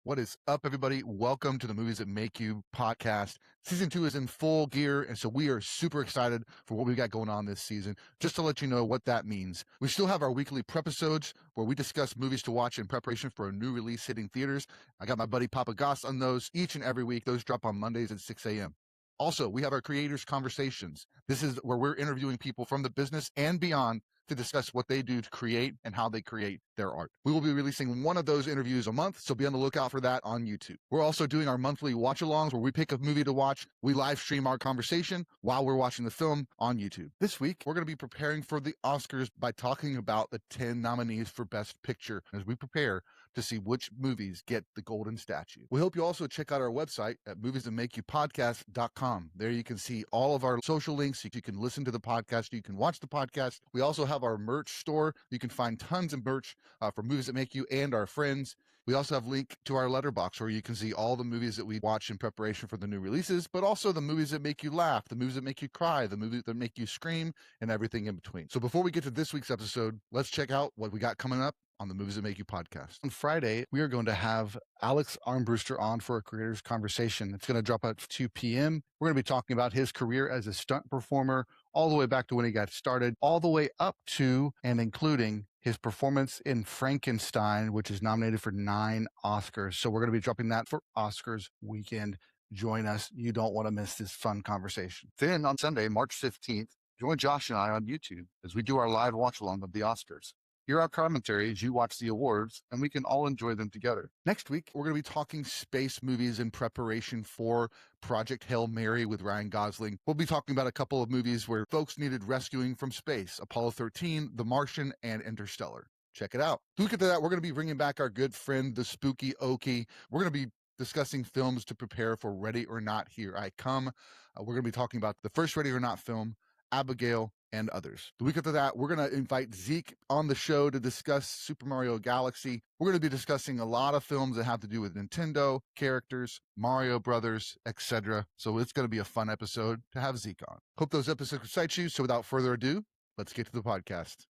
What is up, everybody? Welcome to the Movies That Make You podcast. Season 2 is in full gear, and so we are super excited for what we got going on this season. Just to let you know what that means, we still have our weekly Prepisodes where we discuss movies to watch in preparation for a new release hitting theaters. I got my buddy POPpaGoss on those each and every week. Those drop on Mondays at 6 a.m. Also, we have our Creators Conversations. This is where we're interviewing people from the business and beyond to discuss what they do to create and how they create their art. We will be releasing one of those interviews a month, so be on the lookout for that on YouTube. We're also doing our monthly watch-alongs where we pick a movie to watch. We live stream our conversation while we're watching the film on YouTube. This week, we're going to be preparing for the Oscars by talking about the 10 nominees for Best Picture as we prepare to see which movies get the golden statue. We hope you also check out our website at moviesthatmakeyoupodcast.com. There you can see all of our social links. You can listen to the podcast. You can watch the podcast. We also have our merch store. You can find tons of merch for Movies That Make You and our friends. We also have a link to our letterbox where you can see all the movies that we watch in preparation for the new releases, but also the movies that make you laugh, the movies that make you cry, the movies that make you scream, and everything in between. So before we get to this week's episode, let's check out what we got coming up on the Movies That Make You podcast. On Friday, we are going to have Alex Armbruster on for a Creators Conversation. It's going to drop at 2 p.m. We're going to be talking about his career as a stunt performer, all the way back to when he got started, all the way up to and including his performance in Frankenstein, which is nominated for 9 Oscars. So we're going to be dropping that for Oscars weekend. Join us. You don't want to miss this fun conversation. Then on Sunday, March 15th, join Josh and I on YouTube as we do our live watch along of the Oscars. Hear our commentary as you watch the awards, and we can all enjoy them together. Next week, we're going to be talking space movies in preparation for Project Hail Mary with Ryan Gosling. We'll be talking about a couple of movies where folks needed rescuing from space: Apollo 13, The Martian, and Interstellar. Check it out. Look at that. We're going to be bringing back our good friend, the Spooky Okie. We're going to be discussing films to prepare for Ready or Not, Here I Come. We're going to be talking about the first Ready or Not film, Abigail, and others. The week after that, we're going to invite Zeke on the show to discuss Super Mario Galaxy. We're going to be discussing a lot of films that have to do with Nintendo, characters, Mario Brothers, etc. So it's going to be a fun episode to have Zeke on. Hope those episodes excite you. So without further ado, let's get to the podcast.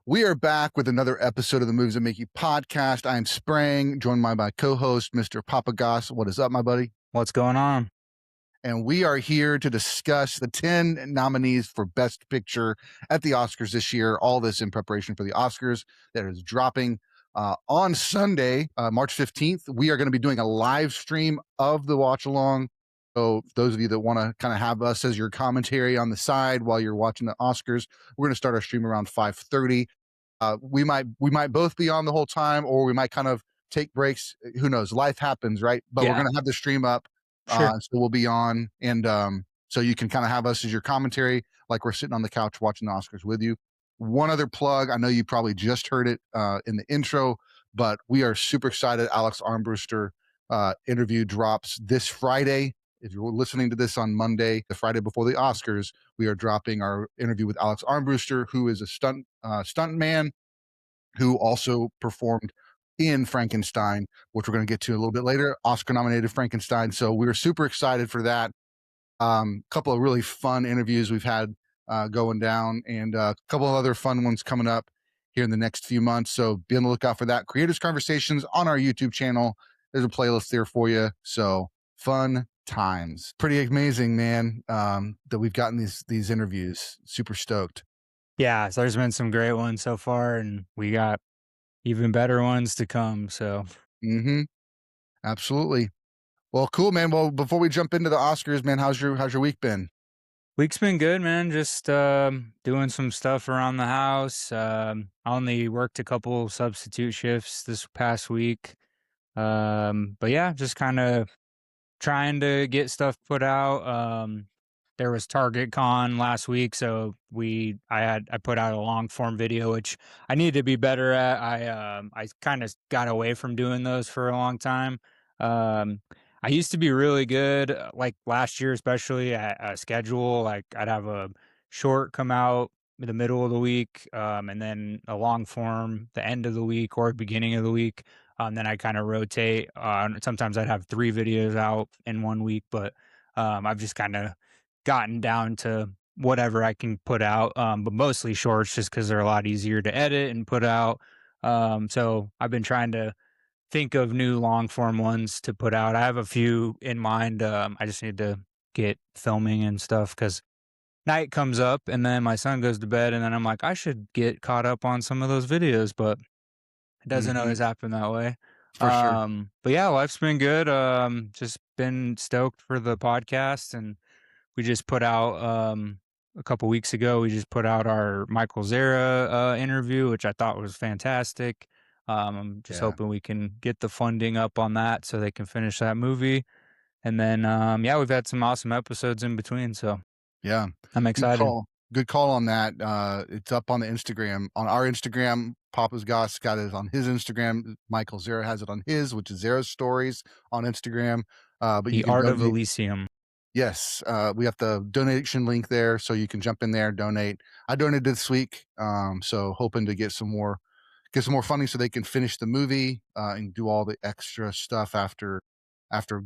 We are back with another episode of the Movies That Make You podcast. I'm Sprang, joined by my co-host, Mr. POPpaGoss. What is up, my buddy? What's going on? And we are here to discuss the 10 nominees for Best Picture at the Oscars this year. All this in preparation for the Oscars that is dropping on Sunday, March 15th. We are going to be doing a live stream of the watch along. So those of you that want to kind of have us as your commentary on the side while you're watching the Oscars, we're going to start our stream around 5:30. We might both be on the whole time, or we might kind of take breaks. Who knows? Life happens, right? But we're going to have the stream up. Sure. So we'll be on, and so you can kind of have us as your commentary, like we're sitting on the couch watching the Oscars with you. One other plug, I know you probably just heard it in the intro, but we are super excited. Alex Armbruster interview drops this Friday. If you're listening to this on Monday, the Friday before the Oscars, we are dropping our interview with Alex Armbruster, who is a stunt man who also performed in Frankenstein, which we're going to get to a little bit later, Oscar-nominated Frankenstein. So we were super excited for that. Couple of really fun interviews we've had going down, and a couple of other fun ones coming up here in the next few months. So be on the lookout for that. Creators Conversations on our YouTube channel. There's a playlist there for you. So fun times. Pretty amazing, man, that we've gotten these interviews. Super stoked. Yeah, so there's been some great ones so far, and we got even better ones to come. So absolutely. Well, cool, man. Well, before we jump into the Oscars, man, how's your week been? Week's been good, man. Just doing some stuff around the house. I only worked a couple substitute shifts this past week. But yeah, just kind of trying to get stuff put out. There was Target Con last week, so I put out a long form video, which I need to be better at. I kind of got away from doing those for a long time. I used to be really good, like last year, especially at a schedule. Like I'd have a short come out in the middle of the week, and then a long form the end of the week or beginning of the week. Then I kind of rotate. Sometimes I'd have 3 videos out in 1 week, but I've just kind of gotten down to whatever I can put out, but mostly shorts just because they're a lot easier to edit and put out. So I've been trying to think of new long form ones to put out. I have a few in mind. I just need to get filming and stuff because night comes up and then my son goes to bed and then I'm like, I should get caught up on some of those videos, but it doesn't Hmm. always happen that way. For sure. But yeah, life's been good. Just been stoked for the podcast, and we just put out a couple weeks ago. We just put out our Michael Zara interview, which I thought was fantastic. I'm just Yeah. hoping we can get the funding up on that so they can finish that movie. And then yeah, we've had some awesome episodes in between, so Yeah. I'm Good excited. call. Good call on that. It's up on the Instagram. On our Instagram, POPpaGoss got it on his Instagram. Michael Zara has it on his, which is Zara's Stories on Instagram. But you The can Art of donate. Elysium. Yes, we have the donation link there, so you can jump in there, donate. I donated this week, so hoping to get some more funding so they can finish the movie and do all the extra stuff after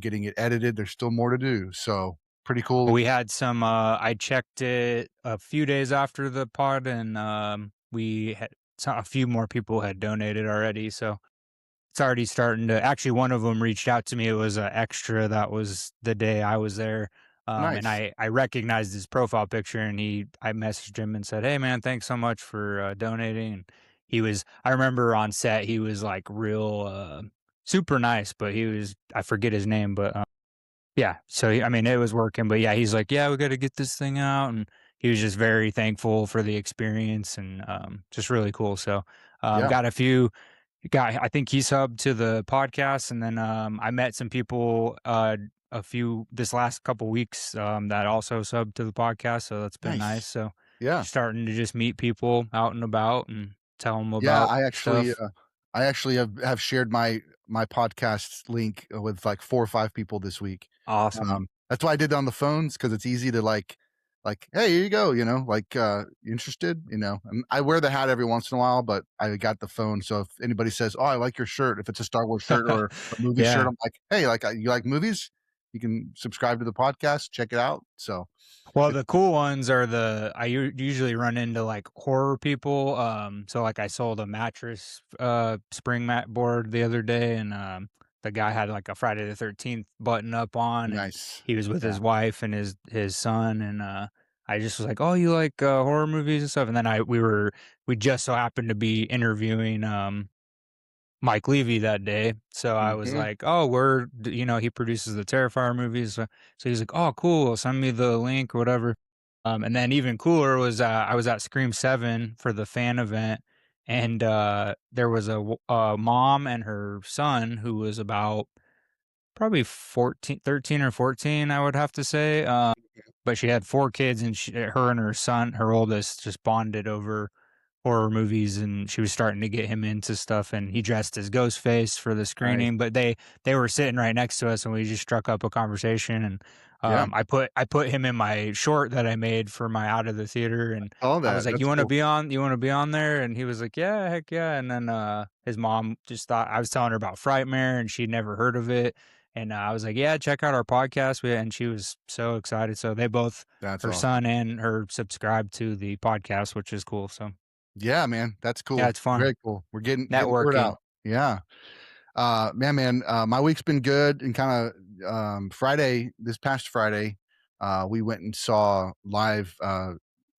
getting it edited. There's still more to do, so pretty cool. We had some I checked it a few days after the pod and we had a few more people had donated already, so it's already starting to actually one of them reached out to me. It was an extra that was the day I was there. And Nice, I recognized his profile picture and I messaged him and said, "Hey man, thanks so much for donating." And I remember on set he was like real super nice, but I forget his name, but yeah, so I mean, it was working, but yeah, he's like, "Yeah, we got to get this thing out," and he was just very thankful for the experience and just really cool. So, yeah, got a few guy. I think he subbed to the podcast, and then I met some people a few this last couple weeks that also subbed to the podcast. So that's been nice. nice, So yeah. starting to just meet people out and about and tell them Yeah, about stuff. I actually have shared my podcast link with like 4 or 5 people this week. Awesome. That's why I did it on the phones because it's easy to like, "Hey, here you go," like, "You interested?" And I wear the hat every once in a while, but I got the phone, so if anybody says, "Oh, I like your shirt," if it's a Star Wars shirt or a movie shirt, Yeah. I'm like, "Hey, you like movies? You can subscribe to the podcast, check it out." So, Well, it's the cool ones are usually run into like horror people. So like I sold a mattress, spring mat board the other day, and the guy had like a Friday the 13th button up on, and nice. he was with Yeah. his wife and his son, and I just was like, "Oh, you like horror movies and stuff?" And then we just so happened to be interviewing Mike Levy that day. So I was Mhm. like, "Oh, he produces the Terrifier movies." So he's like, "Oh, cool. Send me the link or whatever." And then even cooler was I was at Scream 7 for the fan event, and there was a mom and her son who was about probably 14, 13 or 14, I would have to say. But she had four kids, and her and her son, her oldest, just bonded over horror movies, and she was starting to get him into stuff, and he dressed as Ghostface for the Nice. screening, but they were sitting right next to us and we just struck up a conversation, and Yeah. I put him in my short that I made for my out of the theater, and All I was that. like, That's cool. You want to be on there?" And he was like, "Yeah, heck yeah." And then his mom just thought I was telling her about Frightmare and she'd never heard of it. And I was like, "Yeah, check out our podcast." And she was so excited. So they both, That's her awesome. son and her, subscribed to the podcast, which is cool. So Yeah, man, that's yeah, cool. it's fun. Very cool. We're getting the word Networking. out. Yeah. Man, my week's been good and kinda, this past Friday, we went and saw live,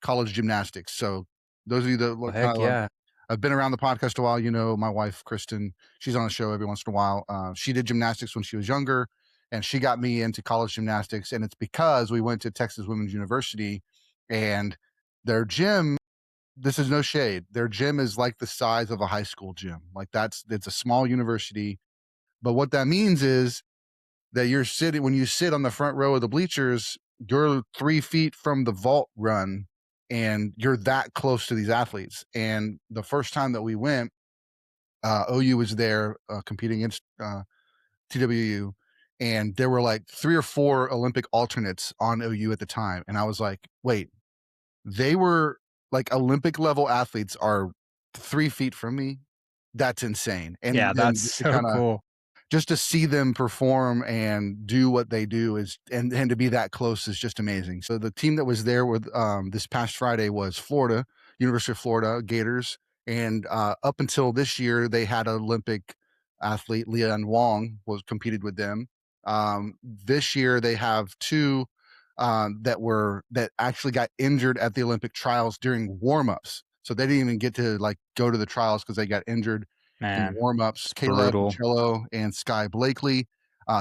college gymnastics. So those of you that Oh, look heck yeah. have been around the podcast a while, my wife, Kristen, she's on the show every once in a while. She did gymnastics when she was younger, and she got me into college gymnastics, and it's because we went to Texas Women's University, and their gym this is no shade. Their gym is like the size of a high school gym. Like it's a small university. But what that means is that when you sit on the front row of the bleachers, you're 3 feet from the vault run and you're that close to these athletes. And the first time that we went, OU was there competing against TWU. And there were like 3 or 4 Olympic alternates on OU at the time. And I was like, wait, they were like Olympic level athletes are 3 feet from me. That's insane. And Yeah, then that's so cool. just to see them perform and do what they do and to be that close is just amazing. So the team that was there with this past Friday was Florida, University of Florida Gators, And up until this year, they had an Olympic athlete, Lian Wong, was competed with them. This year, they have two that actually got injured at the Olympic trials during warm-ups. So they didn't even get to like go to the trials because they got injured in the Man, warm-ups. it's Caleb brutal. Michello and Sky Blakely.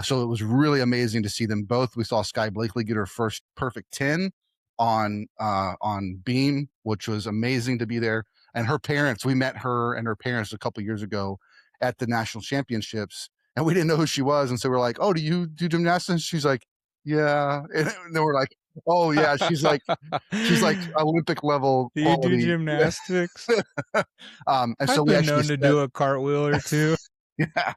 So it was really amazing to see them both. We saw Sky Blakely get her first perfect 10 on beam, which was amazing to be there. And her parents, we met her and her parents a couple years ago at the national championships, and we didn't know who she was. And so we're like, "Oh, do you do gymnastics?" She's like, "Yeah." And then we're like, "Oh yeah." She's like Olympic level Do you do quality. gymnastics? And so I've we been actually known to set, do a cartwheel or two. yeah.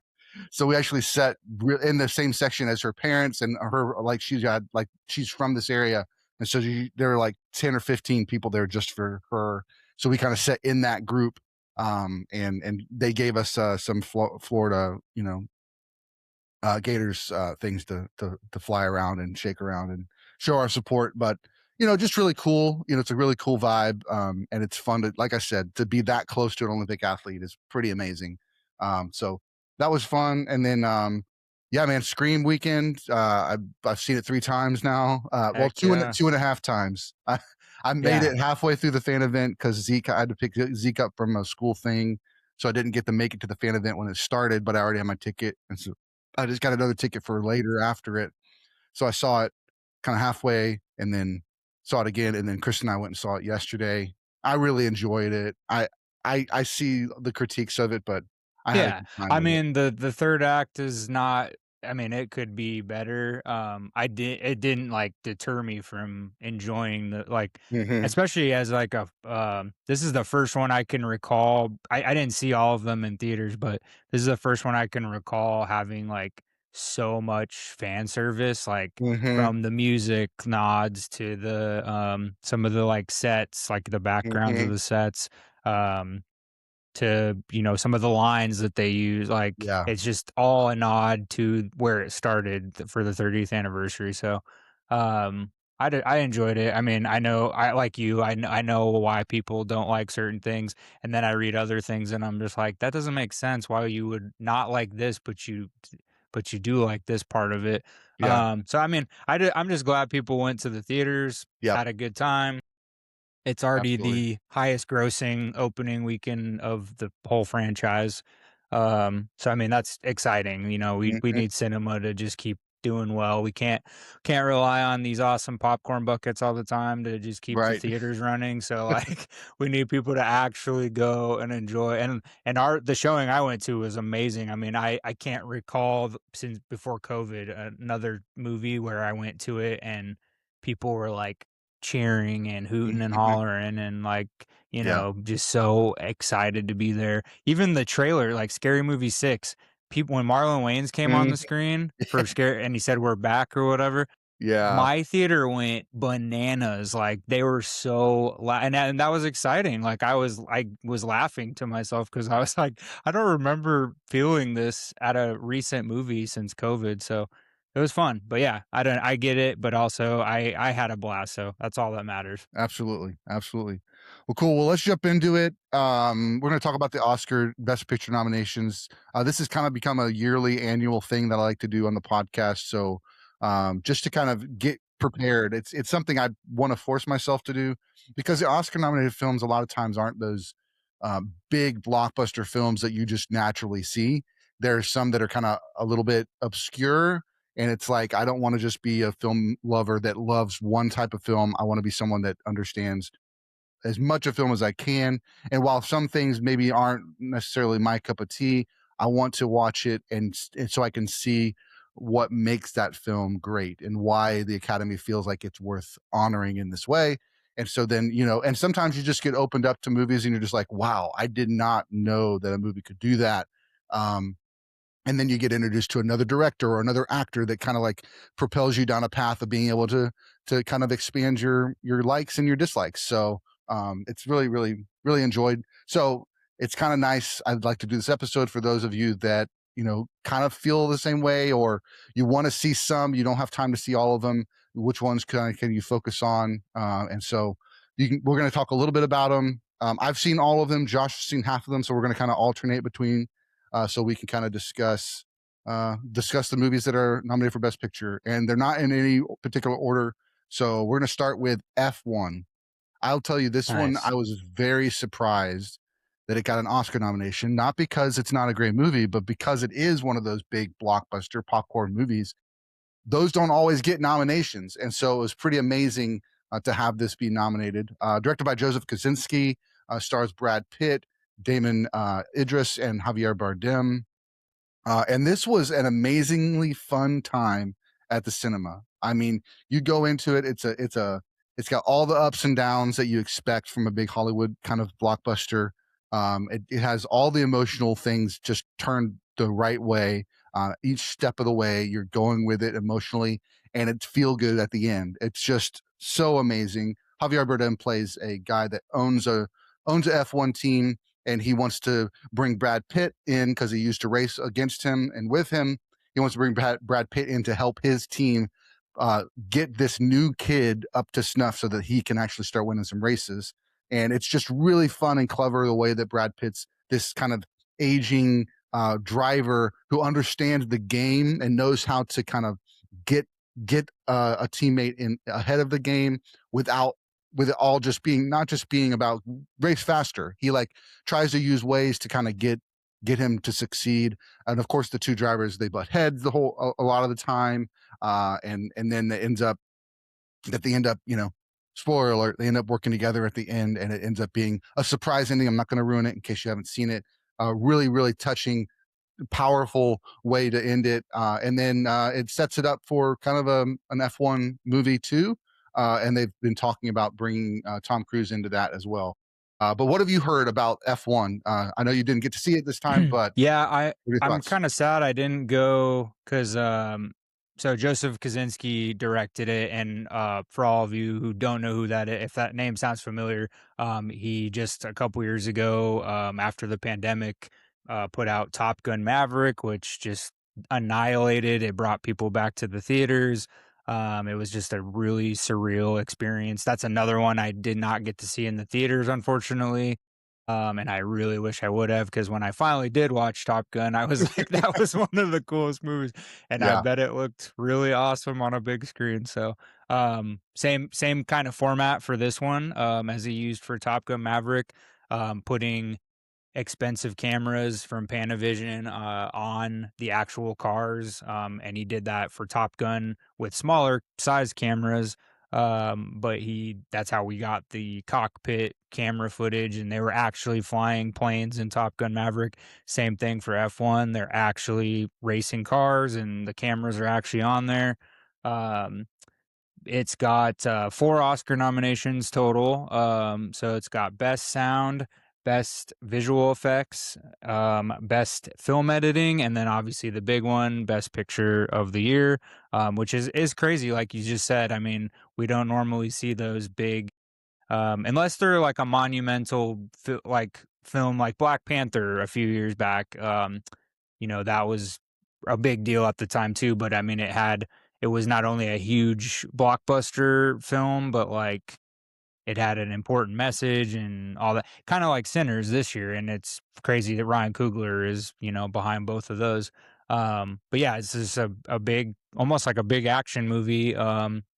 So we actually sat in the same section as her parents and her, like she's from this area. And so there were like 10 or 15 people there just for her. So we kind of sat in that group. And they gave us some Florida, Gators things to fly around and shake around and show our support. But just really cool. It's a really cool vibe, and it's fun to, like I said, to be that close to an Olympic athlete is pretty amazing. So that was fun. And then, yeah, man, Scream weekend. I've seen it 3 times now. Well, Heck yeah. 2.5 times. I made Yeah. it halfway through the fan event because I had to pick Zeke up from a school thing, so I didn't get to make it to the fan event when it started. But I already had my ticket, and so I just got another ticket for later after it. So I saw it kind of halfway and then saw it again. And then Chris and I went and saw it yesterday. I really enjoyed it. I see the critiques of it, but I had a Yeah. good time I with it. mean, the third act is not, I mean, it could be better. It didn't like deter me from enjoying the, like, Mhm. especially as like this is the first one I can recall. I didn't see all of them in theaters, but this is the first one I can recall having like so much fan service, like Mhm. from the music nods to the some of the like sets, like the backgrounds of Mhm. the sets. Um to, some of the lines that they use, like, Yeah. it's just all a nod to where it started for the 30th anniversary, so, um, I enjoyed it. I mean, I know I like you, I know why people don't like certain things, and then I read other things, and I'm just like, "That doesn't make sense why you would not like this, but you do like this part of it." Yeah. So, I mean, I'm just glad people went to the theaters, Yep. had a good time. It's already Absolutely. the highest grossing opening weekend of the whole franchise. So I mean, that's exciting. We Mhm. need cinema to just keep doing well. We can't rely on these awesome popcorn buckets all the time to just keep the Right. theaters running. So like we need people to actually go and enjoy, and our the showing I went to was amazing. I mean, I can't recall since before COVID another movie where I went to it and people were like cheering and hooting and Mhm. hollering and like, Yeah. just so excited to be there. Even the trailer, like Scary Movie 6, people when Marlon Wayans came on Mhm. the screen for scare and he said we're back or whatever, Yeah. my theater went bananas. Like they were so and that was exciting. Like I was laughing to myself because I was like, I don't remember feeling this at a recent movie since COVID. So it was fun. But yeah, I get it, but also I had a blast, so that's all that matters. Absolutely, absolutely. Well, cool. Well, let's jump into it. We're going to talk about the Oscar Best Picture nominations. This has kind of become a yearly annual thing that I like to do on the podcast. So, just to kind of get prepared, it's something I want to force myself to do because the Oscar nominated films a lot of times aren't those big blockbuster films that you just naturally see. There's some that are kind of a little bit obscure, and it's like, I don't want to just be a film lover that loves one type of film. I want to be someone that understands as much of film as I can. And while some things maybe aren't necessarily my cup of tea, I want to watch it and so I can see what makes that film great and why the Academy feels like it's worth honoring in this way. And so then, and sometimes you just get opened up to movies and you're just like, wow, I did not know that a movie could do that. Um, and then you get introduced to another director or another actor that kind of like propels you down a path of being able to kind of expand your likes and your dislikes. So it's really really really enjoyed. So it's kind of nice. I'd like to do this episode for those of you that kind of feel the same way, or you want to see some, you don't have time to see all of them. Which ones can you focus on? And so we're going to talk a little bit about them. I've seen all of them. Josh has seen half of them, so we're going to kind of alternate between, so we can kind of discuss the movies that are nominated for Best Picture, and they're not in any particular order. So we're going to start with F1. I'll tell you, this one Nice. I was very surprised that it got an Oscar nomination, not because it's not a great movie, but because it is one of those big blockbuster popcorn movies. Those don't always get nominations, and so it was pretty amazing to have this be nominated. Directed by Joseph Kosinski, stars Brad Pitt, Damon Idris, and Javier Bardem. And this was an amazingly fun time at the cinema. I mean, you go into it, it's got all the ups and downs that you expect from a big Hollywood kind of blockbuster. It has all the emotional things just turned the right way. Each step of the way, you're going with it emotionally, and it feel good at the end. It's just so amazing. Javier Bardem plays a guy that owns a F1 team, and he wants to bring Brad Pitt in because he used to race against him and with him. He wants to bring Brad Pitt in to help his team get this new kid up to snuff so that he can actually start winning some races. And it's just really fun and clever the way that Brad Pitt's this kind of aging driver who understands the game and knows how to kind of get a teammate in ahead of the game without with it all just being not just being about race faster. He like tries to use ways to kind of get him to succeed. And of course, the two drivers they butt heads a lot of the time, and then it ends up that they end up spoiler alert, they end up working together at the end, and it ends up being a surprise ending. I'm not going to ruin it in case you haven't seen it. Really, really touching, powerful way to end it, and then it sets it up for kind of an F1 movie too. And they've been talking about bringing Tom Cruise into that as well. But what have you heard about F1? I know you didn't get to see it this time, but Yeah, what are your I'm thoughts? kind of sad I didn't go because so Joseph Kosinski directed it, and for all of you who don't know who that is, if that name sounds familiar, he just a couple years ago, after the pandemic, put out Top Gun Maverick, which just annihilated. It brought people back to the theaters. It was just a really surreal experience. That's another one I did not get to see in the theaters, unfortunately. And I really wish I would have, because when I finally did watch Top Gun, I was like, that was one of the coolest movies, and I Yeah. bet it looked really awesome on a big screen. So, same kind of format for this one, as he used for Top Gun Maverick, putting expensive cameras from Panavision on the actual cars, and he did that for Top Gun with smaller size cameras. But that's how we got the cockpit camera footage, and they were actually flying planes in Top Gun Maverick. Same thing for F1. They're actually racing cars, and the cameras are actually on there. Um, it's got 4 Oscar nominations total. So it's got Best Sound, Best Visual Effects, Best Film Editing, and then obviously the big one, Best Picture of the Year, which is crazy, like you just said. I mean, we don't normally see those big, unless they're like a monumental film like Black Panther a few years back. That was a big deal at the time too, but I mean it was not only a huge blockbuster film, but like it had an important message and all that. Kind of like Sinners this year, and it's crazy that Ryan Coogler is, behind both of those. But yeah, it's just a big, almost like a big action movie.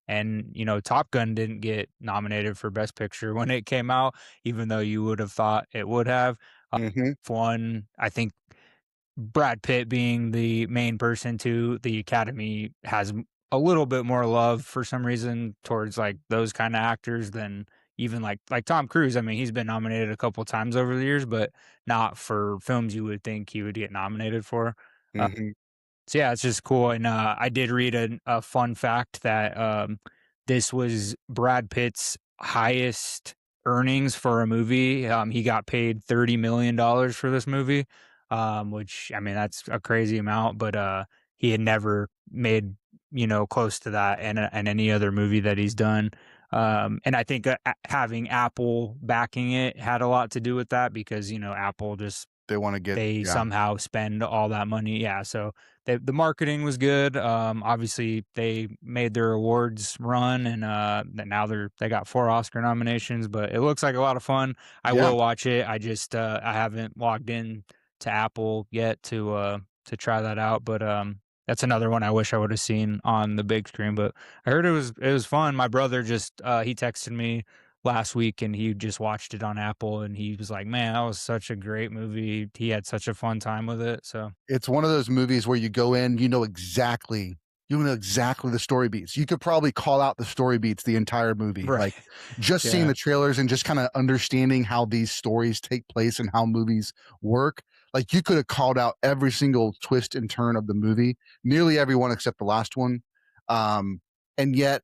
And Top Gun didn't get nominated for Best Picture when it came out, even though you would have thought it would have. Hmm. One, I think Brad Pitt being the main person too, the Academy has a little bit more love for some reason towards like those kind of actors than even like Tom Cruise. I mean, he's been nominated a couple times over the years, but not for films you would think he would get nominated for. Uh, Hmm. so yeah, it's just cool. And I did read a fun fact that this was Brad Pitt's highest earnings for a movie. He got paid $30 million for this movie, which I mean that's a crazy amount, but he had never made close to that in any other movie that he's done. And I think having Apple backing it had a lot to do with that, because Apple just they want to get, they yeah. somehow spend all that money. Yeah, so the marketing was good. Obviously they made their awards run, and now they got 4 Oscar nominations. But it looks like a lot of fun. I Yeah. will watch it. I just I haven't logged in to Apple yet to try that out. But that's another one I wish I would have seen on the big screen. But I heard it was fun. My brother just he texted me last week, and he just watched it on Apple, and he was like, "Man, that was such a great movie. He had such a fun time with it." So, It's one of those movies where you go in, you know exactly the story beats. You could probably call out the story beats the entire movie. right. Like, just seeing Yeah. the trailers and just kinda understanding how these stories take place and how movies work, like, you could have called out every single twist and turn of the movie, nearly everyone except the last one. And yet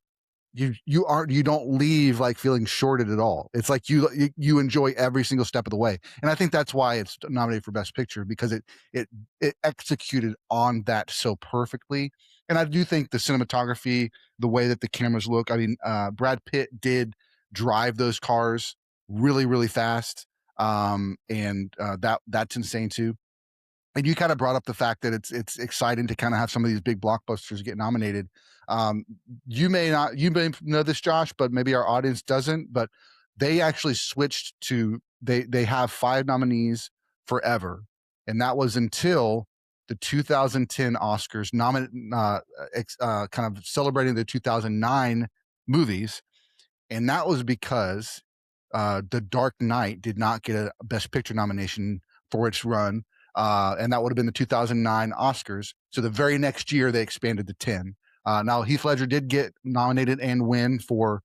you don't leave like feeling shorted at all. It's like you enjoy every single step of the way, and I think that's why it's nominated for Best Picture, because it it executed on that so perfectly. And I do think the cinematography, the way that the cameras look. I mean, Brad Pitt did drive those cars really fast, and that's insane too. And you kind of brought up the fact that it's exciting to kind of have some of these big blockbusters get nominated. Um, you may know this, Josh, but maybe our audience doesn't. But they actually switched to they have 5 nominees forever, and that was until the 2010 Oscars, kind of celebrating the 2009 movies, and that was because The Dark Knight did not get a Best Picture nomination for its run, and that would have been the 2009 Oscars. So the very next year, they expanded to 10. Now, Heath Ledger did get nominated and win for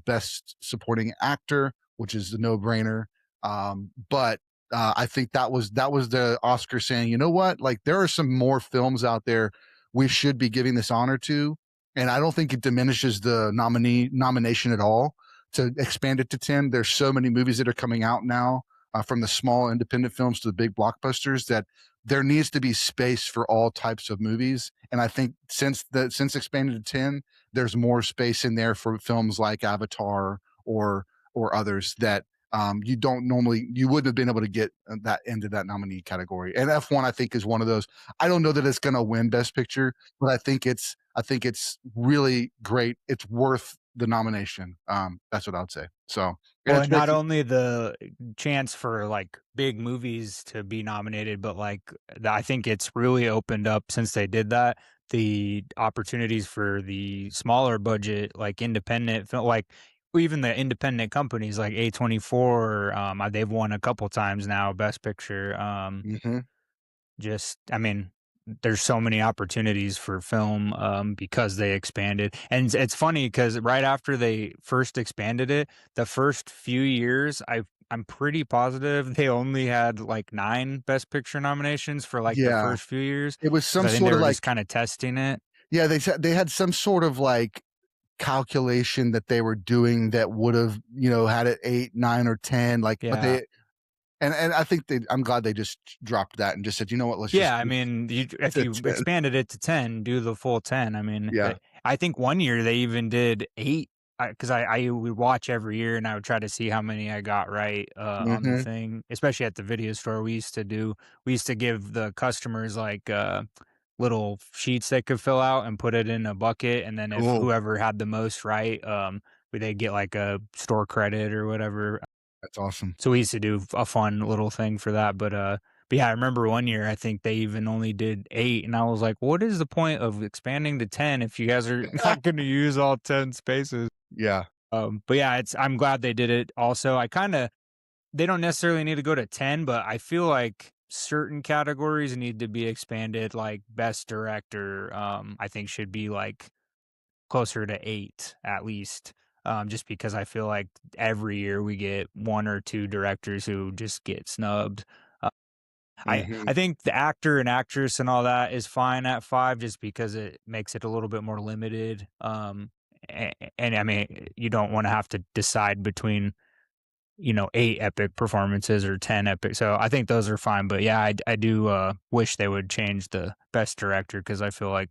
Best Supporting Actor, which is the no-brainer. But I think that was the Oscar saying, you know what, like there are some more films out there we should be giving this honor to, and I don't think it diminishes the nomination at all to expand it to 10. There's so many movies that are coming out now, from the small independent films to the big blockbusters, that there needs to be space for all types of movies. And I think since expanded to 10, there's more space in there for films like Avatar or others that you wouldn't have been able to get that into that nominee category. And F1, I think, is one of those. I don't know that it's going to win Best Picture, but I think it's really great. It's worth the nomination. That's what I would say. So, and Well, it's and great. not only the chance for like big movies to be nominated, but like I think it's really opened up since they did that the opportunities for the smaller budget, like independent film, like even the independent companies like A24. They've won a couple times now, Best Picture. Hmm. Just, I mean, there's so many opportunities for film because they expanded. And it's funny because right after they first expanded it, the first few years, I'm pretty positive they only had like 9 Best Picture nominations for like the Yeah, first few years it was because some I think they sort of were just like, kind of testing it. yeah, they said they had some sort of like calculation that they were doing that would have, had it 8, 9, or 10. Like, but Yeah. they and I think I'm glad they just dropped that and just said, you know what, let's just Yeah, I keep mean, if it you to 10. expanded it to 10, do the full 10. I mean, Yeah. I think one year they even did 8 because I would watch every year and I would try to see how many I got right on the Hmm. thing, especially at the video store. We used to give the customers like little sheets they could fill out and put it in a bucket, and then if Cool. whoever had the most right, they get like a store credit or whatever. That's awesome. So we used to do a fun little thing for that, but yeah, I remember one year I think they even only did 8, and I was like, "What is the point of expanding to 10 if you guys are not gonna use all 10 spaces?" Yeah. But yeah, I'm glad they did it also. They don't necessarily need to go to 10, but I feel like certain categories need to be expanded, like best director, I think should be like closer to 8 at least. Just because I feel like every year we get 1 or 2 directors who just get snubbed. Uh, I Hmm. think the actor and actress and all that is fine at 5 just because it makes it a little bit more limited. And I mean, you don't wanna have to decide between, 8 epic performances or 10 epic, so I think those are fine, but yeah, I do, wish they would change the best director because I feel like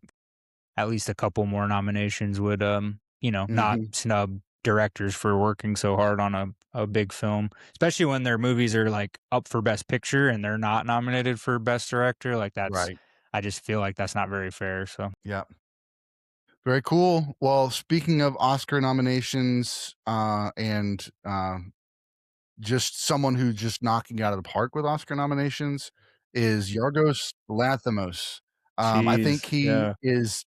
at least a couple more nominations would, not Hmm. snub directors for working so hard on a big film, especially when their movies are like up for Best Picture and they're not nominated for Best Director. Like that's, Right. I just feel like that's not very fair. So Yeah. Very cool. Well, speaking of Oscar nominations, and just someone who's just knocking it out of the park with Oscar nominations is Yorgos Lanthimos. I think jeez, he yeah. is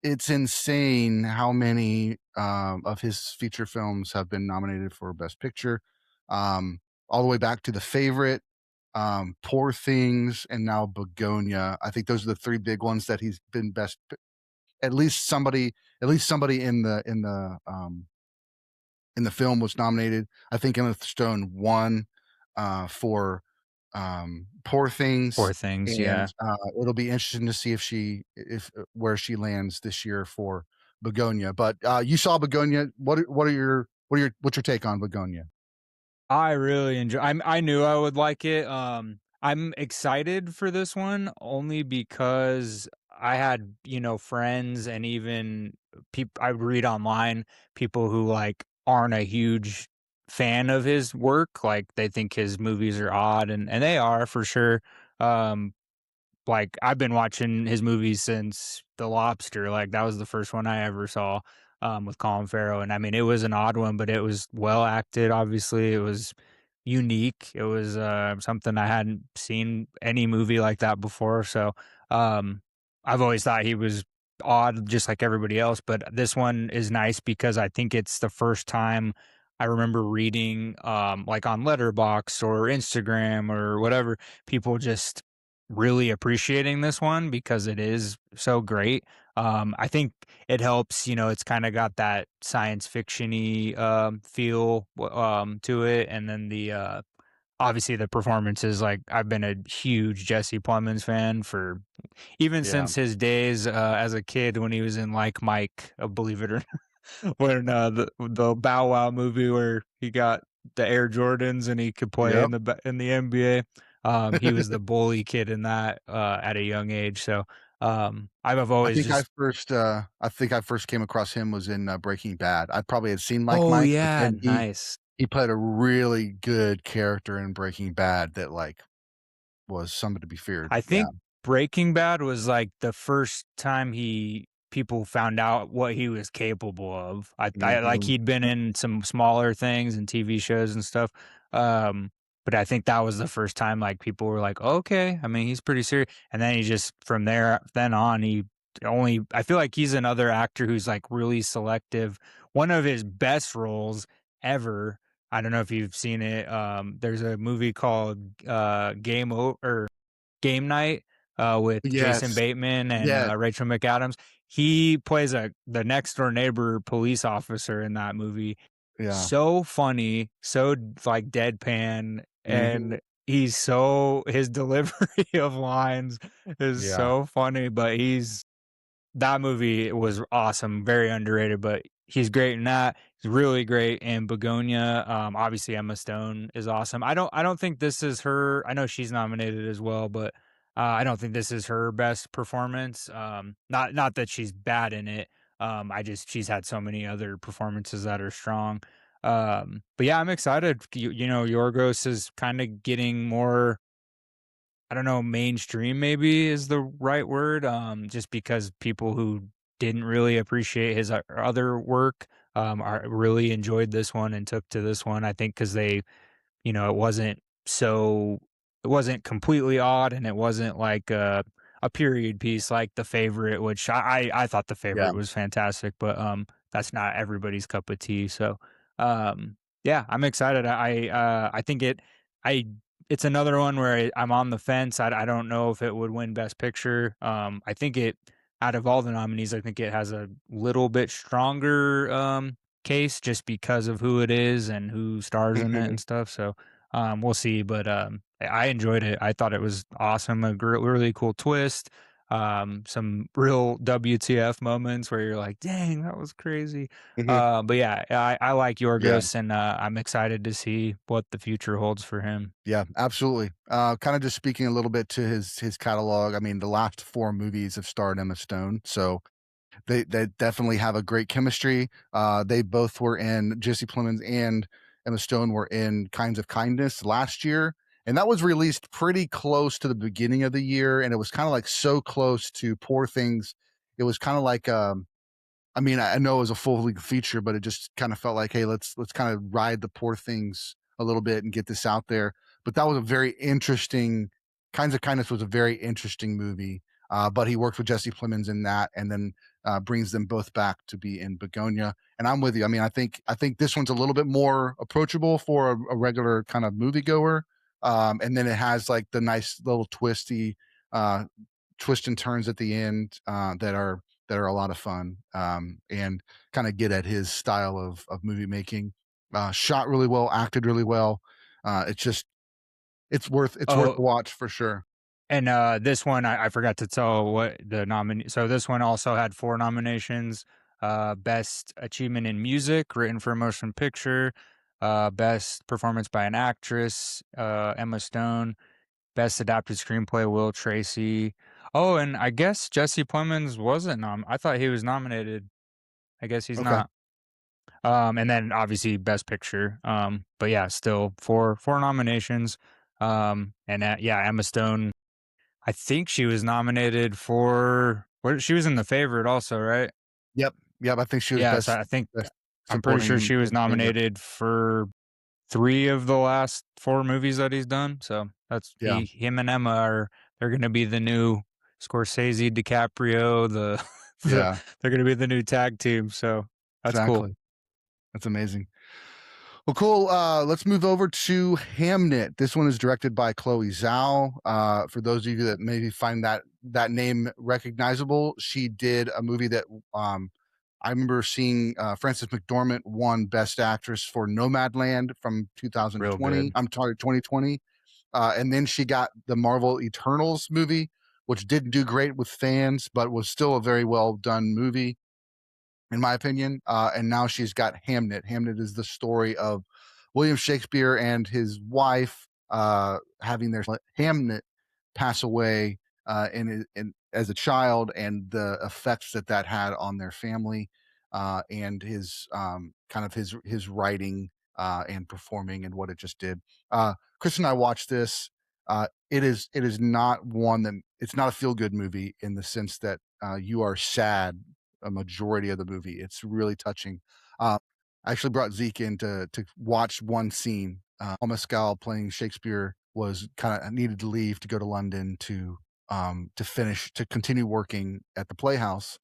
it's insane how many, of his feature films have been nominated for Best Picture, all the way back to The Favorite, Poor Things, and now Begonia. I think those are the 3 big ones that he's been best p at least somebody in the film was nominated. I think Emma Stone won, for, Poor Things, Poor things, and, yeah. it'll be interesting to see if where she lands this year for Begonia, but, you saw Begonia. What's your take on Begonia? I really enjoy I knew I would like it, I'm excited for this one only because I had, friends and even people I would read online, people who, like, aren't a huge fan of his work, like, they think his movies are odd, and they are for sure, um, like, I've been watching his movies since The Lobster, like, that was the first one I ever saw, with Colin Farrell, and I mean, it was an odd one, but it was well acted, obviously, it was unique, it was, something I hadn't seen any movie like that before, so, um, I've always thought he was odd just like everybody else, but this one is nice because I think it's the first time I remember reading, like, on Letterboxd or Instagram or whatever, people just really appreciating this one because it is so great. I think it helps, it's kind of got that science fictiony feel to it, and then the obviously the performances. Like I've been a huge Jesse Plemons fan for even Yeah. since his days as a kid when he was in like Mike, believe it or when the Bow Wow movie where he got the Air Jordans and he could play Yep. in the NBA. He was the bully kid in that at a young age. So I've always just I think I first came across him was in, Breaking Bad. I probably had seen Like oh Mike, but yeah, then nice. he played a really good character in Breaking Bad that, like, was something to be feared. I Yeah. think Breaking Bad was, like, the first time people found out what he was capable of. I like, Mhm. he'd been in some smaller things and TV shows and stuff, but I think that was the first time, like, people were like, "Okay, I mean, he's pretty serious," and then he just from then on, he only I feel like he's another actor who's, like, really selective. One of his best roles ever, I don't know if you've seen it, there's a movie called, Game Night, with Jason Yes. Bateman and, Yes. Rachel McAdams. He plays the next door neighbor police officer in that movie. Yeah. So funny, so, like, deadpan, Mhm. and his delivery of lines is Yeah. so funny, but that movie was awesome, very underrated, but he's great in that. He's really great in Begonia. Obviously Emma Stone is awesome. I don't think this is her. I know she's nominated as well, but I don't think this is her best performance. Not that she's bad in it. She's had so many other performances that are strong. But yeah, I'm excited. Yorgos is kind of getting more, I don't know, mainstream maybe is the right word, just because people who didn't really appreciate his other work, are really enjoyed this one and took to this one. I think because it wasn't it wasn't completely odd and it wasn't like a period piece like The Favorite, which I thought The Yeah. Favorite was fantastic, but that's not everybody's cup of tea. So yeah, I'm excited. I think I it's another one where I'm on the fence. I don't know if it would win Best Picture. I think it out of all the nominees, I think it has a little bit stronger case just because of who it is and who stars in it Mhm. and stuff. So we'll see. But I enjoyed it. I thought it was awesome. Really cool twist. Some real WTF moments where you're like, "Dang, that was crazy." Mhm. But yeah, I like Yeah. Yorgos, and I'm excited to see what the future holds for him. Yeah, absolutely. Kinda just speaking a little bit to his catalog, I mean, the last 4 movies have starred Emma Stone, so They definitely have a great chemistry. They both were in Jesse Plemons and Emma Stone were in Kinds of Kindness last year, and that was released pretty close to the beginning of the year, and it was kind of like so close to Poor Things. It was kind of like I mean, I know it was a full length feature, but it just kind of felt like, hey, let's kind of ride the Poor Things a little bit and get this out there. But that was a very interesting. Kinds of Kindness was a very interesting movie. But he worked with Jesse Plemons in that, and then brings them both back to be in Begonia. And I'm with you. I mean, I think this one's a little bit more approachable for a regular kind of moviegoer. And then it has like the nice little uh, twist and turns at the end that are a lot of fun, and kind of get at his style of movie making. Shot really well, acted really well. It's just it's worth Oh, a watch for sure. and this one I forgot to tell what the nominee. So this one also had 4 nominations: best achievement in music, written for a motion picture; best performance by an actress, Emma Stone; best adapted screenplay, Will Tracy. Oh, and I guess Jesse Plemons wasn't I thought he was nominated. I guess he's Okay. not. And then obviously best picture. But yeah, still four nominations. And yeah, Emma Stone, I think she was nominated for what, she was in The Favorite also, right? Yep. Yep. I think she was Yeah, so best I think best I'm pretty supporting sure in she was The Favorite. nominated for 3 of the last 4 movies that he's done. So that's Yeah. him and Emma are they're gonna be the new Scorsese, DiCaprio, Yeah. they're gonna be the new tag team. So that's cool. Exactly. That's amazing. Well, cool. Let's move over to Hamnet. This one is directed by Chloe Zhao. For those of you that maybe find that name recognizable, she did a movie that I remember seeing. Frances McDormand won Best Actress for Nomadland from Real 2020. good. I'm sorry, 2020. And then she got the Marvel Eternals movie, which didn't do great with fans, but was still a very well done movie in my opinion. And now she's got Hamnet. Hamnet is the story of William Shakespeare and his wife having their Hamnet pass away as a child, and the effects that had on their family, and his kind of his writing and performing and what it just did. Chris and I watched this. It is not one that it's not a feel good movie in the sense that you are sad a majority of the movie. It's really touching. Uh, I actually brought Zeke in to watch one scene. Paul Mescal playing Shakespeare was kind of needed to leave to go to London to continue working at the Playhouse,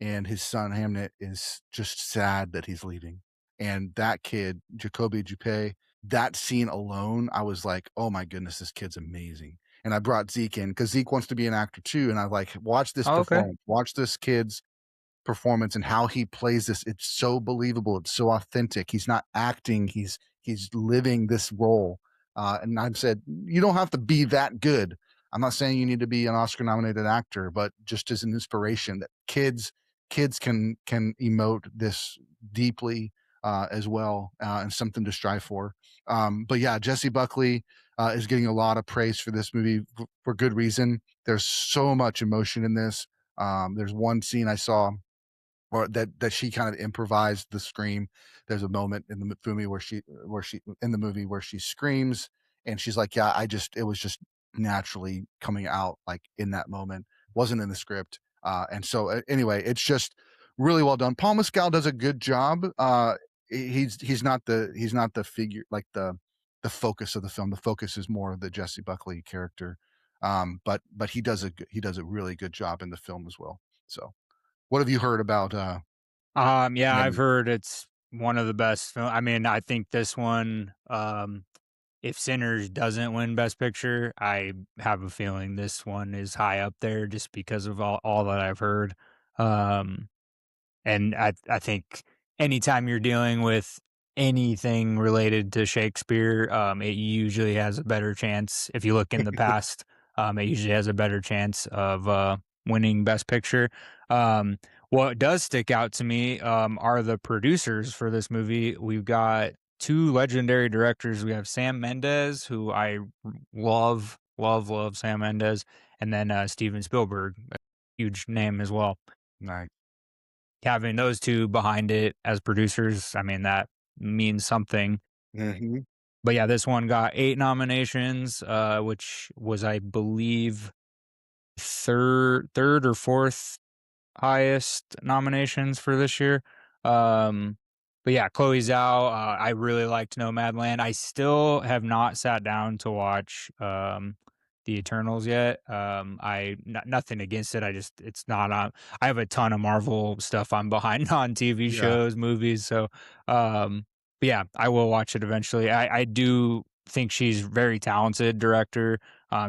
and his son Hamnet is just sad that he's leaving. And that kid, Jacoby Juppé, that scene alone, I was like, oh my goodness, this kid's amazing. And I brought Zeke in because Zeke wants to be an actor too. And I like, watch this Oh, okay. performance, watch this kid's performance and how he plays this. It's so believable. It's so authentic. He's not acting. He's living this role. And I've said you don't have to be that good. I'm not saying you need to be an Oscar nominated actor, but just as an inspiration that kids can emote this deeply as well, and something to strive for. But yeah, Jesse Buckley is getting a lot of praise for this movie for good reason. There's so much emotion in this. There's one scene I saw or that she kind of improvised the scream. There's a moment in the movie where she screams and she's like, "Yeah, it was just naturally coming out like in that moment. Wasn't in the script." And so anyway, it's just really well done. Paul Mescal does a good job. He's not the figure like the focus of the film. The focus is more of the Jesse Buckley character. But he does a really good job in the film as well. So what have you heard about Yeah, I've Hamnet? heard it's one of the best I mean, I think this one, if Sinners doesn't win Best Picture, I have a feeling this one is high up there just because of all that I've heard. Um, and I think anytime you're dealing with anything related to Shakespeare, it usually has a better chance. If you look in the past, it usually has a better chance of winning Best Picture. Um, what does stick out to me are the producers for this movie. We've got 2 legendary directors. We have Sam Mendes, who I love Sam Mendes, and then Steven Spielberg, a huge name as well. Nice. having those two behind it as producers, I mean, that means something. Hmm. But yeah, this one got 8 nominations, which was, I believe, third or fourth highest nominations for this year. Um, but yeah, Chloe Zhao, I really liked Nomadland. I still have not sat down to watch The Eternals yet. Nothing against it. It's not on. I have a ton of Marvel stuff I'm behind on TV Yeah. shows, movies. So, but yeah, I will watch it eventually. I do think she's very talented director.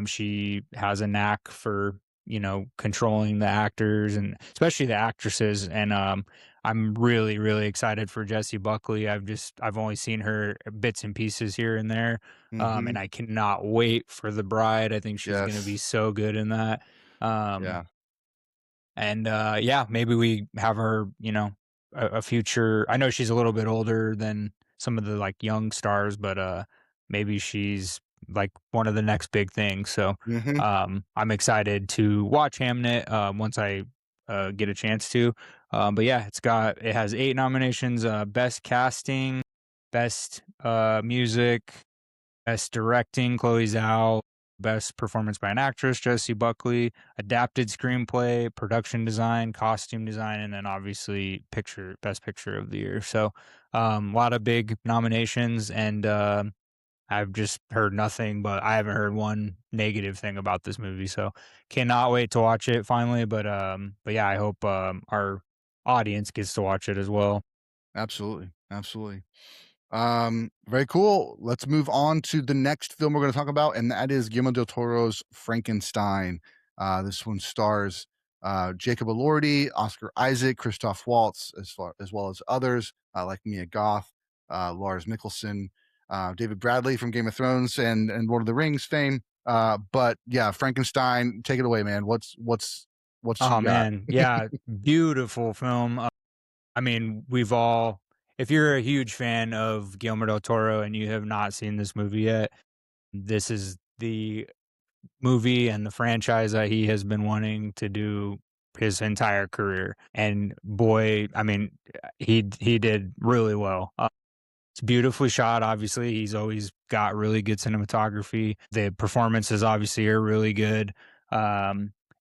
She has a knack for controlling the actors and especially the actresses. And I'm really, really excited for Jessie Buckley. I've only seen her bits and pieces here and there. Hmm. And I cannot wait for The Bride. I think she's going to be Yes. so good in that. Um, Yeah. and yeah, maybe we have her, a future. I know she's a little bit older than some of the like young stars, but maybe she's like one of the next big things. So Hmm. I'm excited to watch Hamnet once I get a chance to. But yeah, it has 8 nominations: best casting, best music, best directing, Chloe Zhao. Best performance by an actress, Jessie Buckley. Adapted screenplay, production design, costume design, and then obviously best picture of the year. So, a lot of big nominations, and I've just heard nothing, but I haven't heard one negative thing about this movie. So, cannot wait to watch it finally. But yeah, I hope our audience gets to watch it as well. Absolutely. Absolutely. Very cool. Let's move on to the next film we're going to talk about, and that is Guillermo del Toro's Frankenstein. This one stars Jacob Elordi, Oscar Isaac, Christoph Waltz, as well as others like Mia Goth, Lars Mikkelsen, David Bradley from Game of Thrones and Lord of the Rings fame. But yeah, Frankenstein, take it away, man. What's Oh you got? man, yeah, beautiful film. I mean, if you're a huge fan of Guillermo del Toro and you have not seen this movie yet, this is the movie and the franchise that he has been wanting to do his entire career. And boy, I mean, he did really well. It's beautifully shot. Obviously, he's always got really good cinematography. The performances obviously are really good.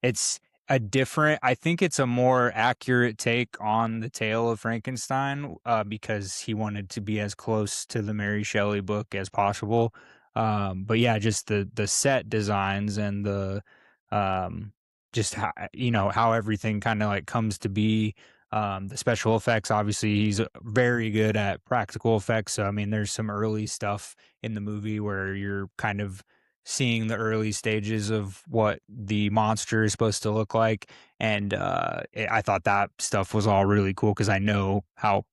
It's I think it's a more accurate take on the tale of Frankenstein because he wanted to be as close to the Mary Shelley book as possible. But yeah, just the set designs and the um, just how everything kind of like comes to be. The special effects, obviously, he's very good at practical effects. So, I mean, there's some early stuff in the movie where you're kind of seeing the early stages of what the monster is supposed to look like. And I thought that stuff was all really cool because I know how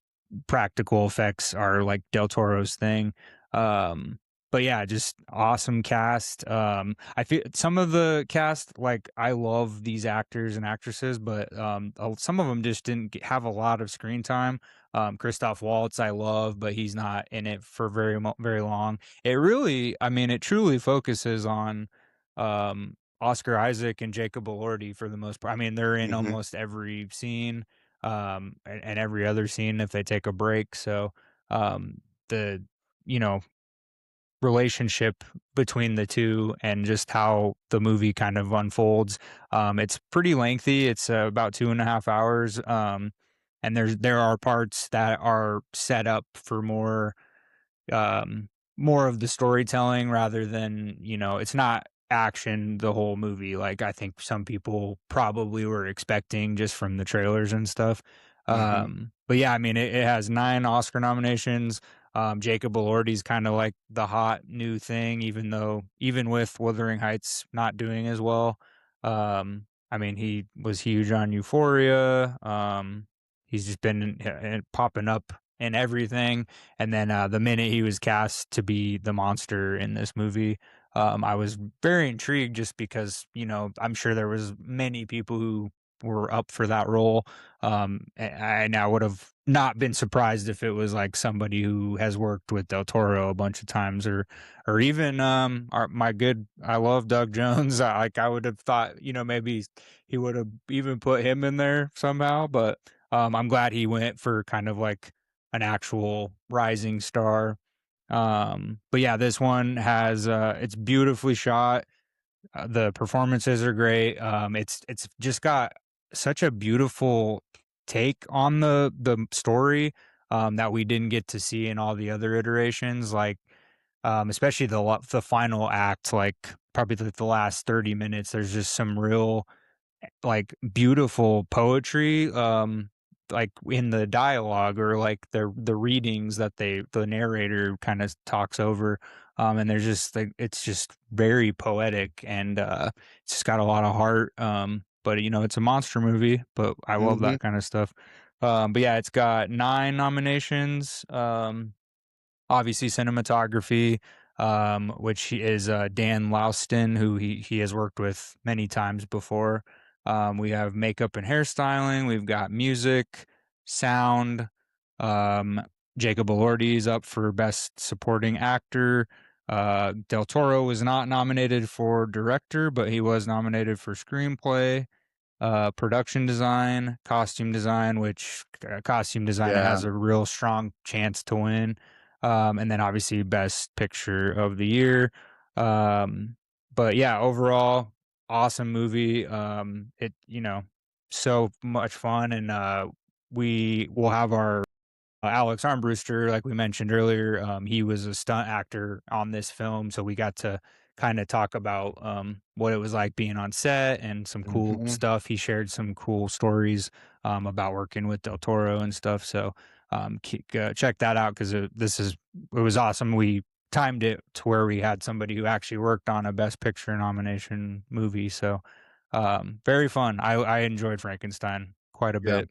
practical effects are like Del Toro's thing. Um, but yeah, just awesome cast. I feel some of the cast, like I love these actors and actresses, but some of them just didn't have a lot of screen time. Christoph Waltz, I love, but he's not in it for very long. I mean, it truly focuses on Oscar Isaac and Jacob Elordi for the most part. I mean, they're in Hmm. almost every scene, and every other scene if they take a break. So, the you know relationship between the two and just how the movie kind of unfolds. It's pretty lengthy. It's about 2.5 hours. And there are parts that are set up for um, more of the storytelling rather than, it's not action the whole movie. Like I think some people probably were expecting just from the trailers and stuff. Hmm. But yeah, I mean, it has 9 Oscar nominations. Jacob Elordi's kind of like the hot new thing, even with Wuthering Heights not doing as well. I mean, he was huge on Euphoria. He's just been popping up in everything. And then the minute he was cast to be the monster in this movie, I was very intrigued just because, I'm sure there was many people who were up for that role. And I would have not been surprised if it was like somebody who has worked with Del Toro a bunch of times, or even I love Doug Jones. I would have thought, maybe he would have even put him in there somehow, but I'm glad he went for kind of like an actual rising star. But yeah, this one has it's beautifully shot. The performances are great. It's just got such a beautiful take on the story that we didn't get to see in all the other iterations. Like, especially the final act, like probably the last 30 minutes. There's just some real like beautiful poetry like in the dialogue or like the readings that the narrator kind of talks over, and there's just like it's just very poetic, and it's just got a lot of heart, but you know it's a monster movie, but I love Hmm. that kind of stuff. But yeah, it's got 9 nominations. Obviously cinematography, which is Dan Laustin, who he has worked with many times before. We have makeup and hairstyling. We've got music, sound. Um, Jacob Elordi is up for best supporting actor. Del Toro was not nominated for director, but he was nominated for screenplay, production design, costume design, which costume design Yeah. has a real strong chance to win. And then obviously best picture of the year. Um, but yeah, overall, awesome movie. It, you know, so much fun. And we will have our Alex Armbruster, like we mentioned earlier, he was a stunt actor on this film, so we got to kind of talk about what it was like being on set and some cool Hmm. stuff. He shared some cool stories about working with Del Toro and stuff. So check that out because it was awesome. We timed it to where we had somebody who actually worked on a Best Picture nomination movie. So very fun. I enjoyed Frankenstein quite a Yeah. bit.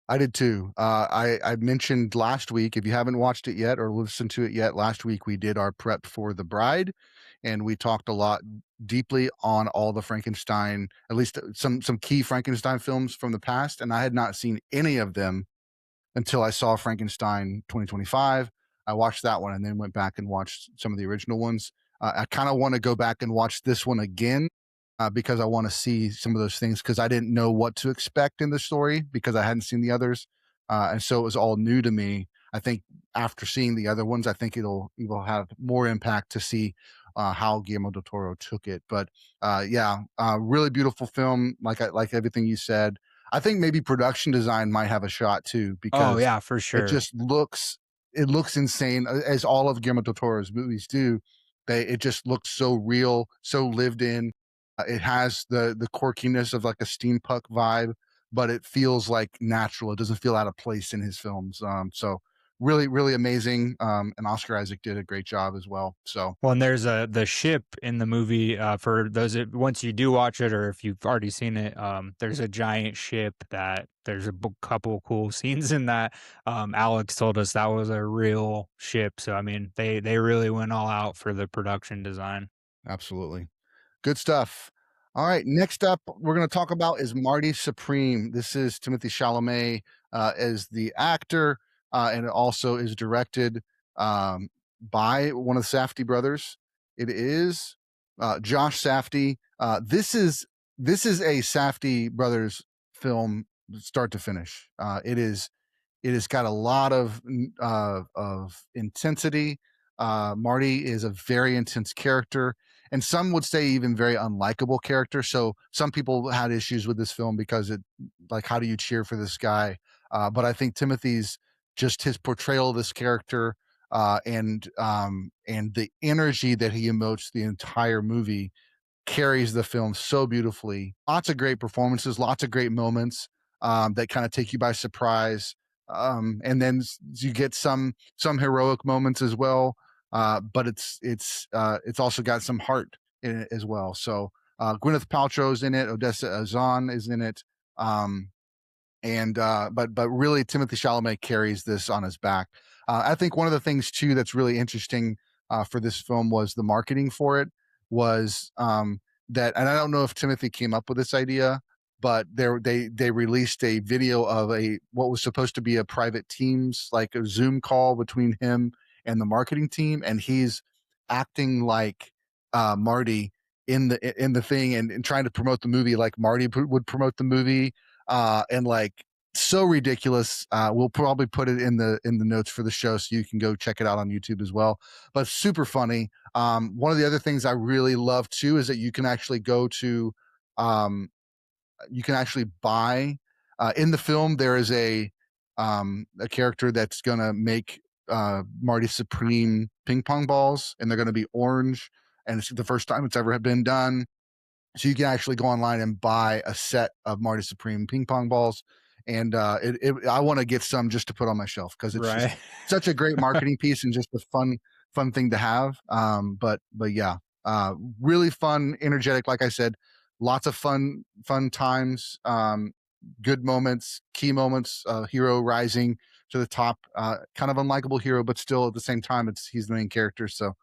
I did too. I mentioned last week, if you haven't watched it yet or listened to it yet, last week we did our prep for The Bride, and we talked a lot deeply on all the Frankenstein, at least some key Frankenstein films from the past, and I had not seen any of them until I saw Frankenstein 2025. I watched that one and then went back and watched some of the original ones. I kind of want to go back and watch this one again because I want to see some of those things because I didn't know what to expect in the story because I hadn't seen the others, and so it was all new to me. I think after seeing the other ones, I think it will have more impact to see how Guillermo del Toro took it. But yeah, really beautiful film. Like everything you said, I think maybe production design might have a shot too Oh because yeah, for it sure. just looks insane as all of Guillermo del Toro's movies do. It just looks so real, so lived in. It has the quirkiness of like a steampunk vibe, but it feels like natural. It doesn't feel out of place in his films. So really, really amazing. And Oscar Isaac did a great job as well. So Well, and there's the ship in the movie, for those that once you do watch it or if you've already seen it, there's a giant ship that there's a couple cool scenes in that. Alex told us that was a real ship. So I mean, they really went all out for the production design. absolutely. Good stuff. All right, next up, we're going to talk about is Marty Supreme. This is Timothy Chalamet as the actor, and it also is directed by one of the Safdie brothers. It is Josh Safdie. This is a Safdie brothers film, start to finish. It has got a lot of intensity. Marty is a very intense character, and some would say even very unlikable character. So some people had issues with this film because it, like, how do you cheer for this guy? But I think Timothy's just his portrayal of this character and the energy that he emotes the entire movie carries the film so beautifully. Lots of great performances, lots of great moments that kind of take you by surprise. And then you get some heroic moments as well. But it's also got some heart in it as well. So Gwyneth Paltrow's in it, Odessa Azan is in it. Um, and but really Timothy Chalamet carries this on his back. I think one of the things too that's really interesting for this film was the marketing for it was that, and I don't know if Timothy came up with this idea, but they released a video of a what was supposed to be a private Teams, like a Zoom call between him and the marketing team, and he's acting like Marty in the thing and trying to promote the movie like Marty would promote the movie, and like so ridiculous. We'll probably put it in the notes for the show, so you can go check it out on YouTube as well. But super funny. One of the other things I really love too is that you can actually go to, you can actually buy. In the film, there is a character that's gonna make Marty Supreme ping pong balls, and they're gonna be orange, and it's the first time it's ever been done. So you can actually go online and buy a set of Marty Supreme ping pong balls, and I want to get some just to put on my shelf because it's just Right. such a great marketing piece and just a fun thing to have. But yeah, really fun, energetic. Like I said, lots of fun times, good moments, key moments. Hero rising to the top, kind of unlikable hero, but still at the same time, he's the main character. So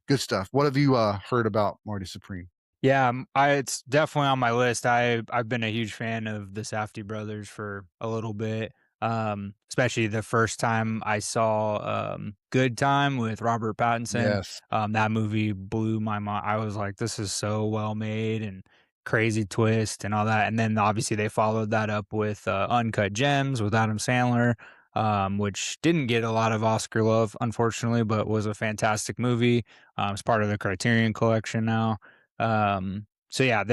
good stuff. What have you heard about Marty Supreme? Yeah, it's definitely on my list. I've been a huge fan of the Safdie brothers for a little bit. Especially the first time I saw Good Time with Robert Pattinson. Yes. That movie blew my mind. I was like, this is so well made and crazy twist and all that. And then obviously they followed that up with Uncut Gems with Adam Sandler. Which didn't get a lot of Oscar love, unfortunately, but was a fantastic movie. It's part of the Criterion Collection now. So yeah,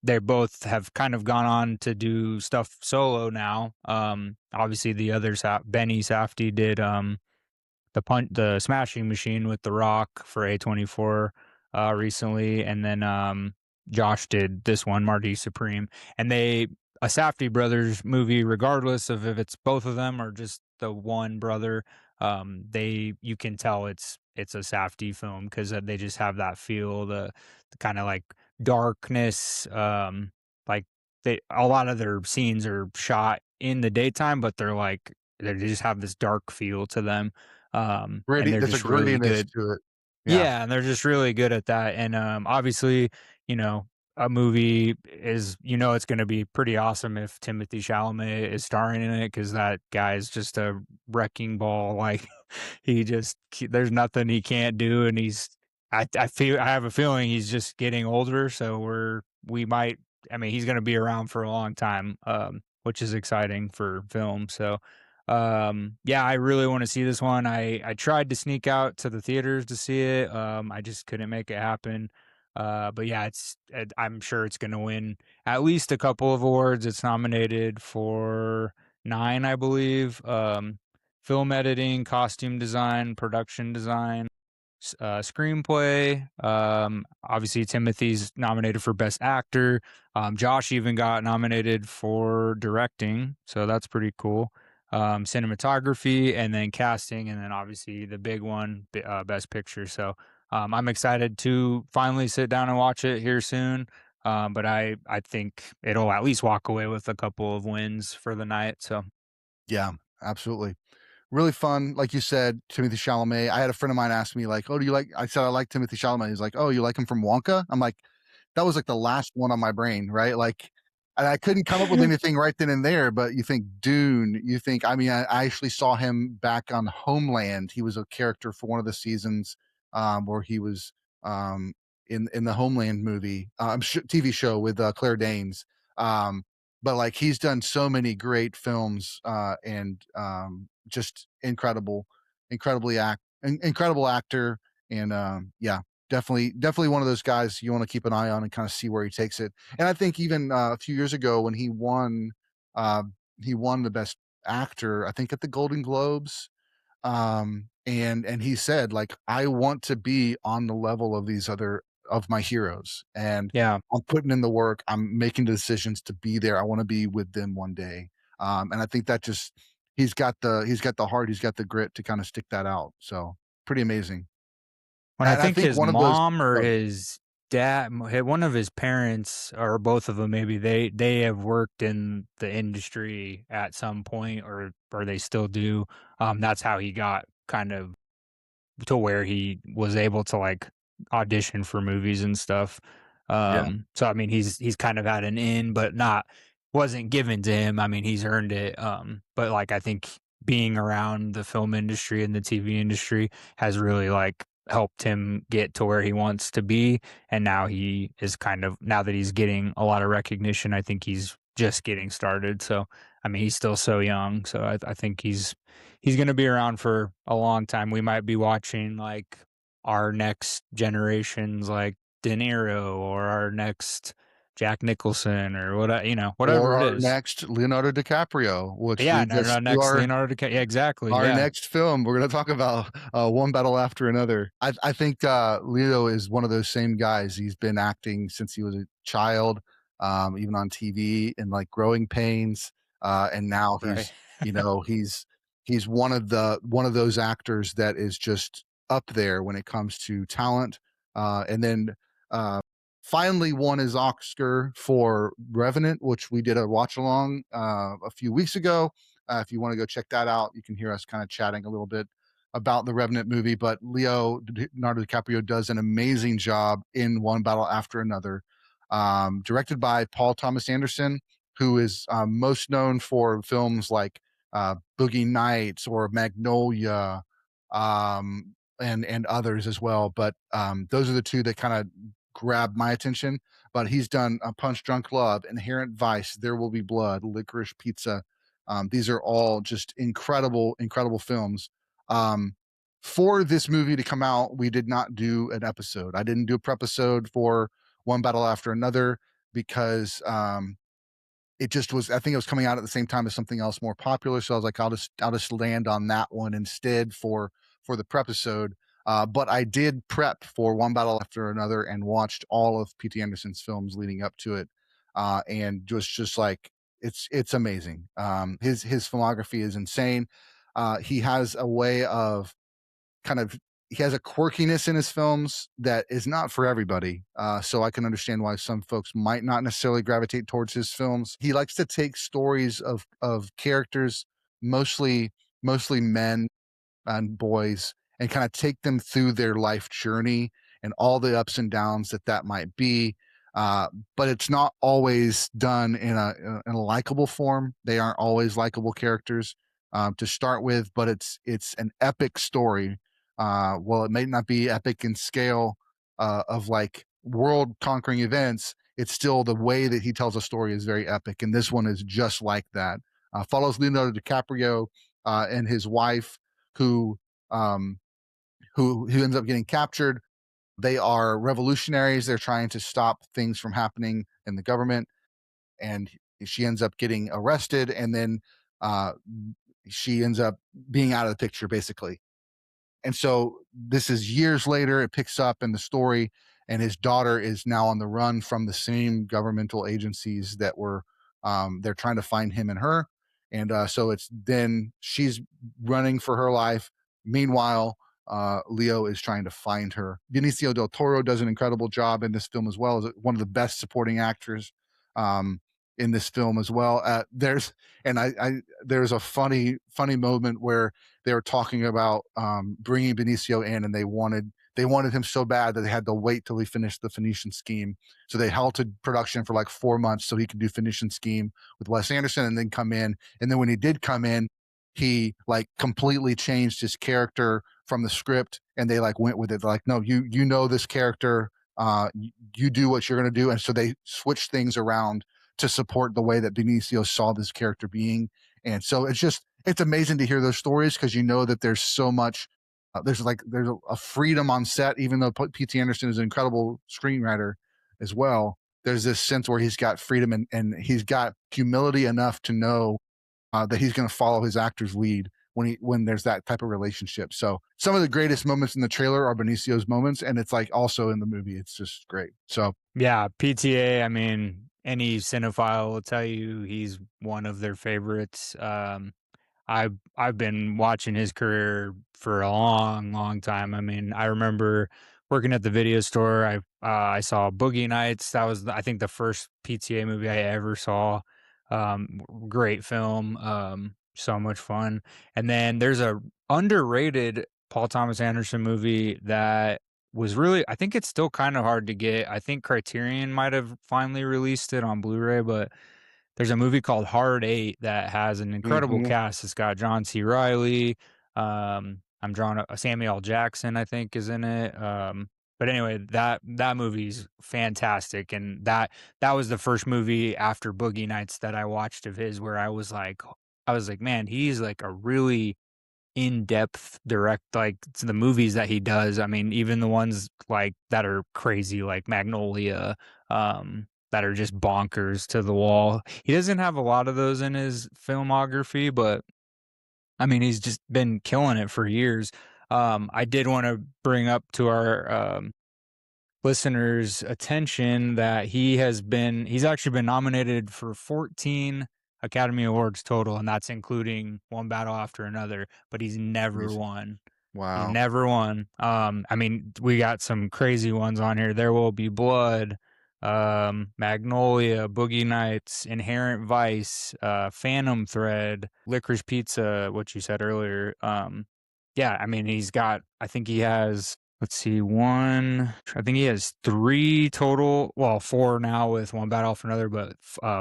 they both have kind of gone on to do stuff solo now. Obviously the others, Benny Safdie did the Smashing Machine with The Rock for A24 recently, and then Josh did this one, Marty Supreme, and a Safdie brothers movie, regardless of if it's both of them or just the one brother. You can tell it's a Safdie film because they just have that feel, the kind of like darkness. Like a lot of their scenes are shot in the daytime, but they just have this dark feel to them. And they're There's a just really grittiness good. to it. Yeah. Yeah, and they're just really good at that. And obviously, you know, a movie is, it's going to be pretty awesome if Timothy Chalamet is starring in it because that guy is just a wrecking ball. Like there's nothing he can't do, and I have a feeling he's just getting older. So we might. I mean, he's going to be around for a long time, which is exciting for film. So yeah, I really want to see this one. I tried to sneak out to the theaters to see it. I just couldn't make it happen. But yeah, I'm sure it's going to win at least a couple of awards. It's nominated for 9, I believe. Film editing, costume design, production design, screenplay. Obviously Timothy's nominated for best actor. Josh even got nominated for directing, so that's pretty cool. Cinematography, and then casting, and then obviously the big one, best picture. So I'm excited to finally sit down and watch it here soon. But I think it'll at least walk away with a couple of wins for the night. So Yeah, absolutely. Really fun. Like you said, Timothy Chalamet. I had a friend of mine ask me like, "Oh, do you like?" I said, "I like Timothy Chalamet." He's like, "Oh, you like him from Wonka?" I'm like, that was like the last one on my brain, right? Like, and I couldn't come up with anything right then and there. But you think Dune? You think? I mean, I actually saw him back on Homeland. He was a character for one of the seasons, where he was in the Homeland movie, TV show with Claire Danes. Um, but like he's done so many great films, and just incredible actor, and yeah, definitely one of those guys you want to keep an eye on and kind of see where he takes it. And I think even a few years ago when uh, he won the best actor, I think at the Golden Globes, and he said like, I want to be on the level of these other of my heroes, and yeah. I'm putting in the work, I'm making the decisions to be there, I want to be with them one day. And I think that just he's got the heart, he's got the grit to kind of stick that out. So pretty amazing. When I And I think think his one of those mom or uh, his dad, one of his parents, or both of them, maybe they have worked in the industry at some point, or they still do. That's how he got kind of to where he was able to like audition for movies and stuff. yeah, So I mean, he's kind of had an in, but not wasn't given to him. I mean, he's earned it. But like I think being around the film industry and the TV industry has really like helped him get to where he wants to be. And now he is now that he's getting a lot of recognition, I think he's just getting started. So I mean, he's still so young. So I think he's going to be around for a long time. We might be watching like our next generations, like De Niro, or our next Jack Nicholson, or what, whatever Or it our is. next Leonardo DiCaprio, which Yeah, leads no, us no, to next Leonardo DiCaprio. Yeah, exactly. our Yeah, next film. We're going to talk about One Battle After Another. I think Leo is one of those same guys. He's been acting since he was a child, even on TV and like Growing Pains, and now right. he's one of those actors that is just up there when it comes to talent. And then uh, finally won his Oscar for Revenant, which we did a watch along a few weeks ago. If you want to go check that out, you can hear us kind of chatting a little bit about the Revenant movie. But Leonardo DiCaprio does an amazing job in One Battle After Another, directed by Paul Thomas Anderson, who is most known for films like Boogie Nights or Magnolia, and others as well. But those are the two that kind of grabbed my attention. But he's done Punch Drunk Love, Inherent Vice, There Will Be Blood, Licorice Pizza. These are all just incredible, incredible films. For this movie to come out, we did not do an episode. I didn't do a prepisode for One Battle After Another because it just was. I think it was coming out at the same time as something else more popular. So I was like, I'll just land on that one instead for the prepisode. But I did prep for One Battle After Another and watched all of P.T. Anderson's films leading up to it, and just like it's amazing. His filmography is insane. He has a way of kind of he has a quirkiness in his films that is not for everybody. So I can understand why some folks might not necessarily gravitate towards his films. He likes to take stories of characters, mostly mostly men and boys, and kind of take them through their life journey and all the ups and downs that might be. Uh, but it's not always done in a likable form. They aren't always likable characters to start with, but it's an epic story. Well, it may not be epic in scale of like world conquering events. It's still the way that he tells a story is very epic, and this one is just like that. Follows Leonardo DiCaprio and his wife, who um, who ends up getting captured. They are revolutionaries. They're trying to stop things from happening in the government, and she ends up getting arrested, and then uh, she ends up being out of the picture, basically. And so this is years later. It picks up in the story, and his daughter is now on the run from the same governmental agencies that were they're trying to find him and her. And so it's then she's running for her life. Meanwhile, Leo is trying to find her. Benicio del Toro does an incredible job in this film as well, as one of the best supporting actors um, in this film as well. There's a funny moment where they were talking about bringing Benicio in, and they wanted him so bad that they had to wait till he finished the Phoenician Scheme. So they halted production for like 4 months so he could do Phoenician Scheme with Wes Anderson and then come in. And then when he did come in, he like completely changed his character from the script, and they like went with it. They're like, no, you know this character. You do what you're going to do, and so they switched things around to support the way that Benicio saw this character being. And so it's amazing to hear those stories because you know that there's so much. There's a freedom on set, even though P.T. Anderson is an incredible screenwriter as well. There's this sense where he's got freedom and he's got humility enough to know that he's going to follow his actor's lead when there's that type of relationship. So some of the greatest moments in the trailer are Benicio's moments, and it's like also in the movie. It's just great. So Yeah, PTA, I mean, any cinephile will tell you he's one of their favorites. I've been watching his career for a long, long time. I mean, I remember working at the video store. I saw Boogie Nights. That was, I think, the first PTA movie I ever saw. Great film. So much fun. And then there's a underrated Paul Thomas Anderson movie that was really, I think it's still kind of hard to get. I think Criterion might have finally released it on Blu-ray, but there's a movie called Hard Eight that has an incredible mhm. cast. It's got John C. Riley. I'm drawing Samuel L. Jackson, I think, is in it. But anyway, that movie's fantastic, and that was the first movie after Boogie Nights that I watched of his where I was like, "Man, he's like a really in-depth direct like to the movies that he does." I mean, even the ones like that are crazy like Magnolia, that are just bonkers to the wall. He doesn't have a lot of those in his filmography, but I mean, he's just been killing it for years. I did want to bring up to our listeners' attention that he's actually been nominated for 14 Academy Awards total, and that's including One Battle After Another, but he's never Amazing. won. He's Wow. never won. I mean, we got some crazy ones on here. There Will Be Blood, Magnolia, Boogie Nights, Inherent Vice, Phantom Thread, Licorice Pizza, what you said earlier. Yeah, I mean, I think he has, let's see, I think he has three total, well, four now with One Battle for Another, but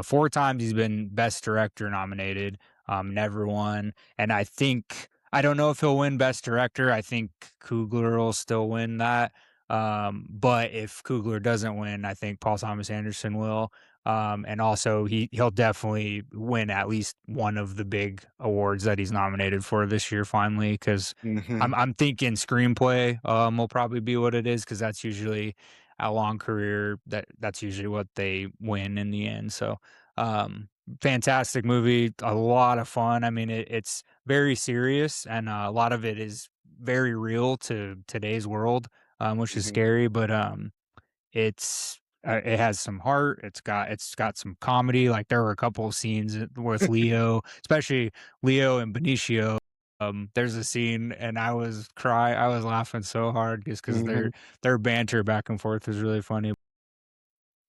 four times he's been Best Director nominated, never won. And I don't know if he'll win Best Director. I think Coogler will still win that. But if Coogler doesn't win, I think Paul Thomas Anderson will. And also he'll definitely win at least one of the big awards that he's nominated for this year finally, because Hmm. I'm thinking screenplay will probably be what it is, because that's usually a long career, that's usually what they win in the end. So fantastic movie, a lot of fun. I mean, it's very serious, and a lot of it is very real to today's world, which is Hmm. scary, but it has some heart. It's got some comedy. Like there were a couple of scenes with Leo, especially Leo and Benicio. There's a scene, and I was laughing so hard just because Hmm. their banter back and forth is really funny.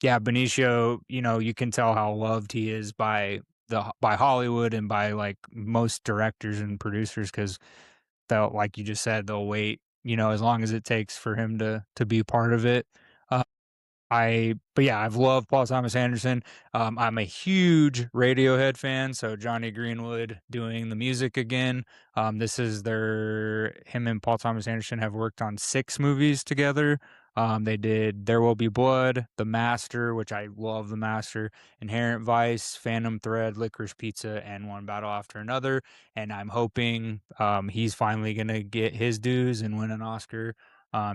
Yeah, Benicio, you can tell how loved he is by Hollywood and by like most directors and producers, because they'll, like you just said, they'll wait, as long as it takes for him to be part of it. Uh, but yeah, I've loved Paul Thomas Anderson. I'm a huge Radiohead fan, so Johnny Greenwood doing the music again. This is him and Paul Thomas Anderson have worked on 6 movies together. They did There Will Be Blood, The Master, which I love The Master, Inherent Vice, Phantom Thread, Licorice Pizza, and One Battle After Another. And I'm hoping he's finally going to get his dues and win an Oscar.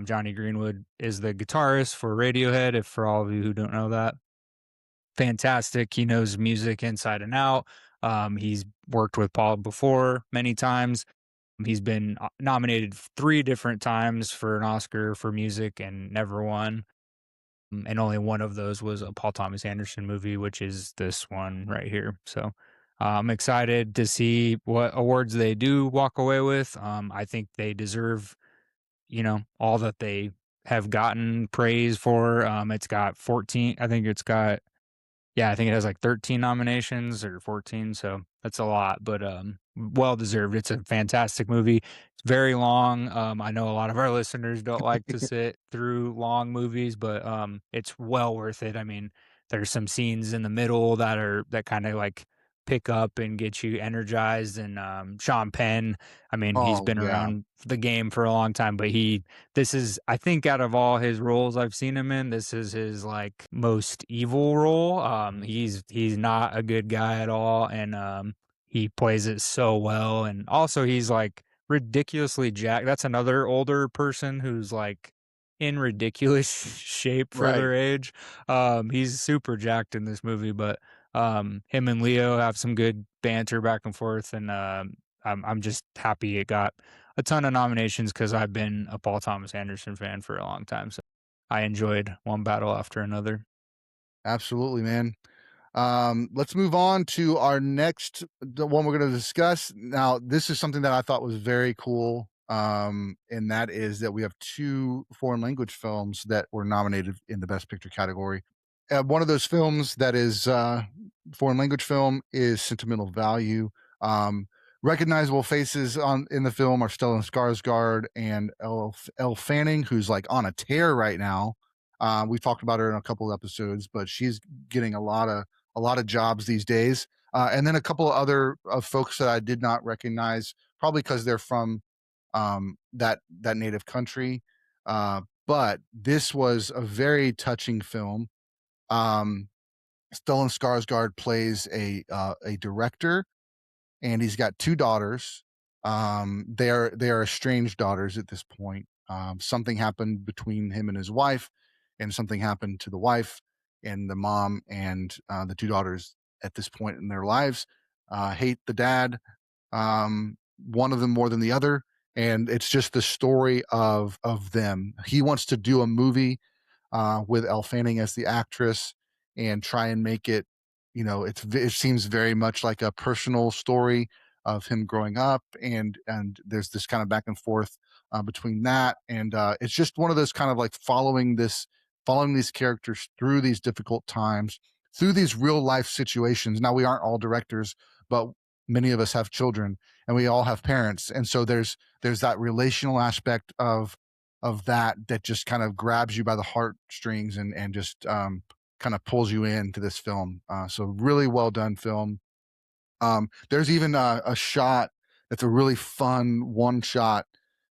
Johnny Greenwood is the guitarist for Radiohead, if for all of you who don't know that. Fantastic. He knows music inside and out. He's worked with Paul before many times. He's been nominated 3 different times for an Oscar for music and never won. And only one of those was a Paul Thomas Anderson movie, which is this one right here. So I'm excited to see what awards they do walk away with. I think they deserve, all that they have gotten praise for. It's got 14, I think it's got, yeah, I think it has like 13 nominations or 14, so that's a lot, but well deserved. It's a fantastic movie. It's very long. I know a lot of our listeners don't like to sit through long movies, but it's well worth it. I mean, there's some scenes in the middle that kind of like pick up and get you energized, and Sean Penn, I mean, he's Oh been yeah. around the game for a long time, but this is, I think, out of all his roles I've seen him in, this is his like most evil role. He's not a good guy at all, and he plays it so well. And also he's like ridiculously jacked. That's another older person who's like in ridiculous shape for Right. their age. He's super jacked in this movie, but him and Leo have some good banter back and forth, and I'm just happy it got a ton of nominations, because I've been a Paul Thomas Anderson fan for a long time. So I enjoyed One Battle After Another. Absolutely, man. Let's move on to our the one we're going to discuss. Now, this is something that I thought was very cool. And that is that we have 2 foreign language films that were nominated in the Best Picture category. One of those films that is foreign language film is Sentimental Value. Um, Recognizable faces in the film are Stellan Skarsgård and Elle Fanning, who's like on a tear right now. We've talked about her in a couple of episodes, but she's getting a lot of jobs these days. And then a couple of other folks that I did not recognize, probably because they're from that native country. but this was a very touching film. Um, Stellan Skarsgård plays a director, and he's got two daughters. They are estranged daughters at this point. Something happened between him and his wife, and something happened to the wife and the mom, and the two daughters at this point in their lives hate the dad, one of them more than the other, and it's just the story of them. He wants to do a movie with Elle Fanning as the actress and try and make it, it seems very much like a personal story of him growing up, and there's this kind of back and forth between that, and it's just one of those kind of like following these characters through these difficult times, through these real life situations. Now, we aren't all directors, but many of us have children, and we all have parents, and so there's that relational aspect of that just kind of grabs you by the heartstrings and just kind of pulls you into this film. So really well done film. There's even a shot that's a really fun one shot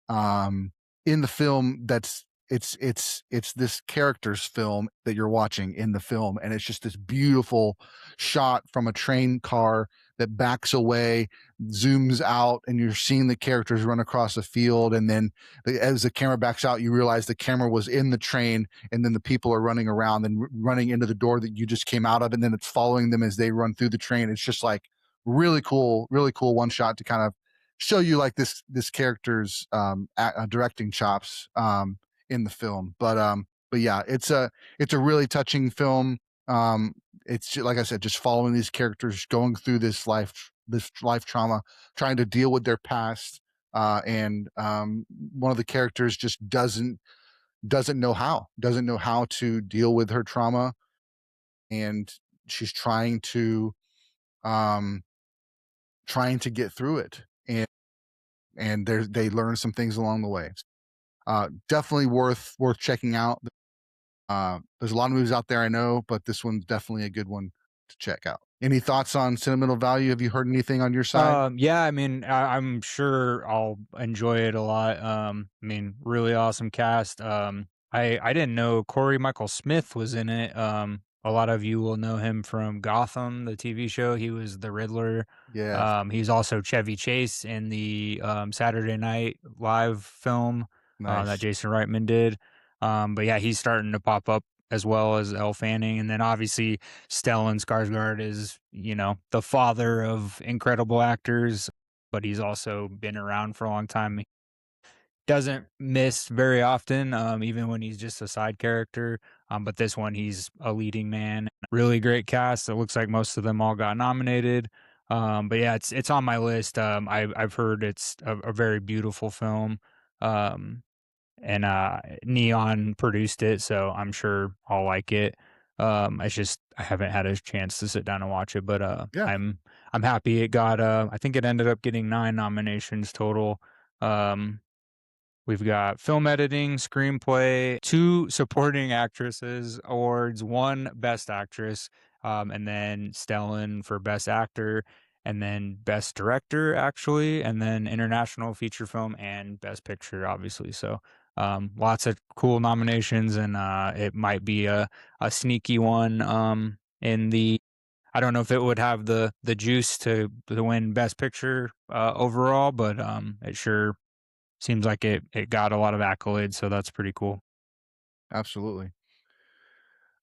um, in the film that's it's this character's film that you're watching in the film, and it's just this beautiful shot from a train car that backs away, zooms out, and you're seeing the characters run across a field, and then as the camera backs out, you realize the camera was in the train, and then the people are running around and running into the door that you just came out of, and then it's following them as they run through the train. It's just like really cool one shot to kind of show you like this character's directing chops in the film. But yeah, it's a really touching film. It's like I said, just following these characters going through this life trauma, trying to deal with their past, and one of the characters just doesn't know how to deal with her trauma, and she's um trying to get through it, and they learn some things along the way. Definitely worth checking out. There's a lot of movies out there, I know, but this one's definitely a good one to check out. Any thoughts on sentimental value? Have you heard anything on your side? Yeah, I mean, I'm sure I'll enjoy it a lot. I mean, really awesome cast. I didn't know Corey Michael Smith was in it. A lot of you will know him from Gotham, the TV show. He was the Riddler. Yes, He's also Chevy Chase in the Saturday Night Live film that nice. Jason Reitman did. But yeah, he's starting to pop up as well as Elle Fanning, and then obviously Stellan Skarsgård is, the father of incredible actors, but he's also been around for a long time. He doesn't miss very often, even when he's just a side character. But this one, he's a leading man. Really great cast. It looks like most of them all got nominated. But yeah, it's on my list. I've heard it's a very beautiful film. Um, and Neon produced it, so I'm sure I'll like it. It's just I haven't had a chance to sit down and watch it, but Yeah, I'm happy it got I think it ended up getting 9 nominations total. Um We've got film editing, screenplay, 2 supporting actresses awards, 1 best actress, and then Stellan for best actor, and then best director actually, and then international feature film and best picture, obviously. So, lots of cool nominations, and it might be a sneaky one in the I don't know if it would have the juice to win best picture overall, but it sure seems like it got a lot of accolades, so that's pretty cool. absolutely.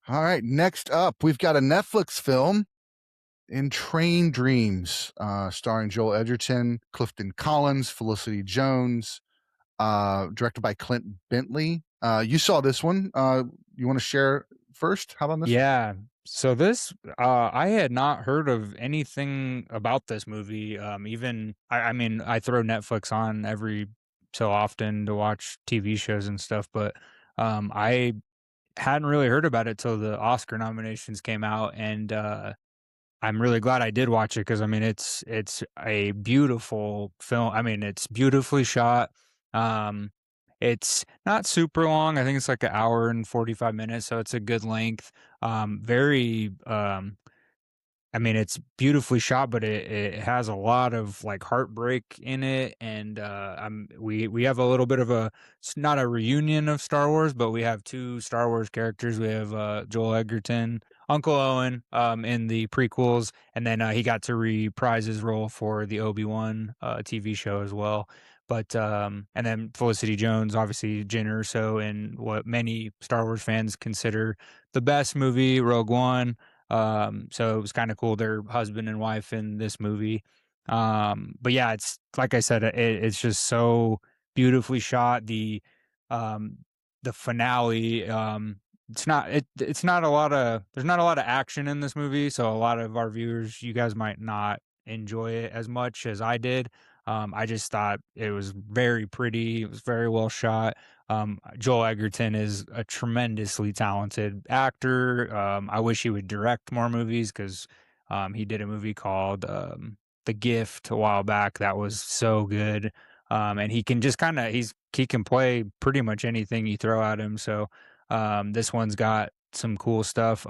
All right, next up, we've got a Netflix film in Train Dreams, starring Joel Edgerton, Clifton Collins, Felicity Jones, directed by Clint Bentley. You saw this one. You want to share first? How about this one? Yeah. So this, I had not heard of anything about this movie. Even I mean, I throw Netflix on every so often to watch TV shows and stuff, but I hadn't really heard about it till the Oscar nominations came out, and I'm really glad I did watch it because I mean it's a beautiful film. I mean it's beautifully shot. Um, it's not super long. I think it's like an hour and 45 minutes, so it's a good length. Very I mean, it's beautifully shot, but it has a lot of like heartbreak in it, and we have a little bit of a, it's not a reunion of Star Wars, but we have two Star Wars characters. We have Joel Edgerton, Uncle Owen, in the prequels, and then he got to reprise his role for the Obi-Wan TV show as well. But and then Felicity Jones, obviously Jyn Erso, in what many Star Wars fans consider the best movie, Rogue One. So it was kind of cool. They're husband and wife in this movie. But yeah, it's like I said, it's just so beautifully shot. Um, the finale, it's not a lot of, there's not a lot of action in this movie. So a lot of our viewers, you guys might not enjoy it as much as I did. I just thought it was very pretty. It was very well shot. Joel Edgerton is a tremendously talented actor. I wish he would direct more movies because he did a movie called The Gift a while back that was so good. And he can just kind of, he can play pretty much anything you throw at him. So this one's got some cool stuff.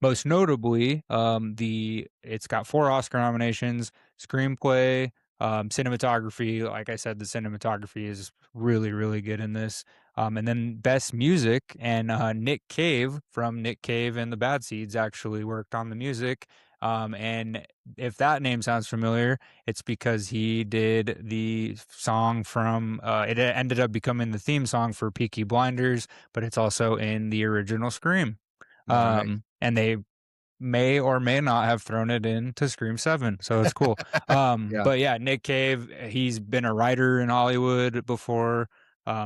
Most notably, it's got 4 Oscar nominations: screenplay, cinematography. Like I said, the cinematography is really, really good in this. And then best music, and Nick Cave from Nick Cave and the Bad Seeds actually worked on the music. And if that name sounds familiar, it's because he did the song from, it ended up becoming the theme song for Peaky Blinders, but it's also in the original Scream. Nice. And they may or may not have thrown it into Scream 7, so it's cool. Yeah. But yeah, Nick Cave, he's been a writer in Hollywood before.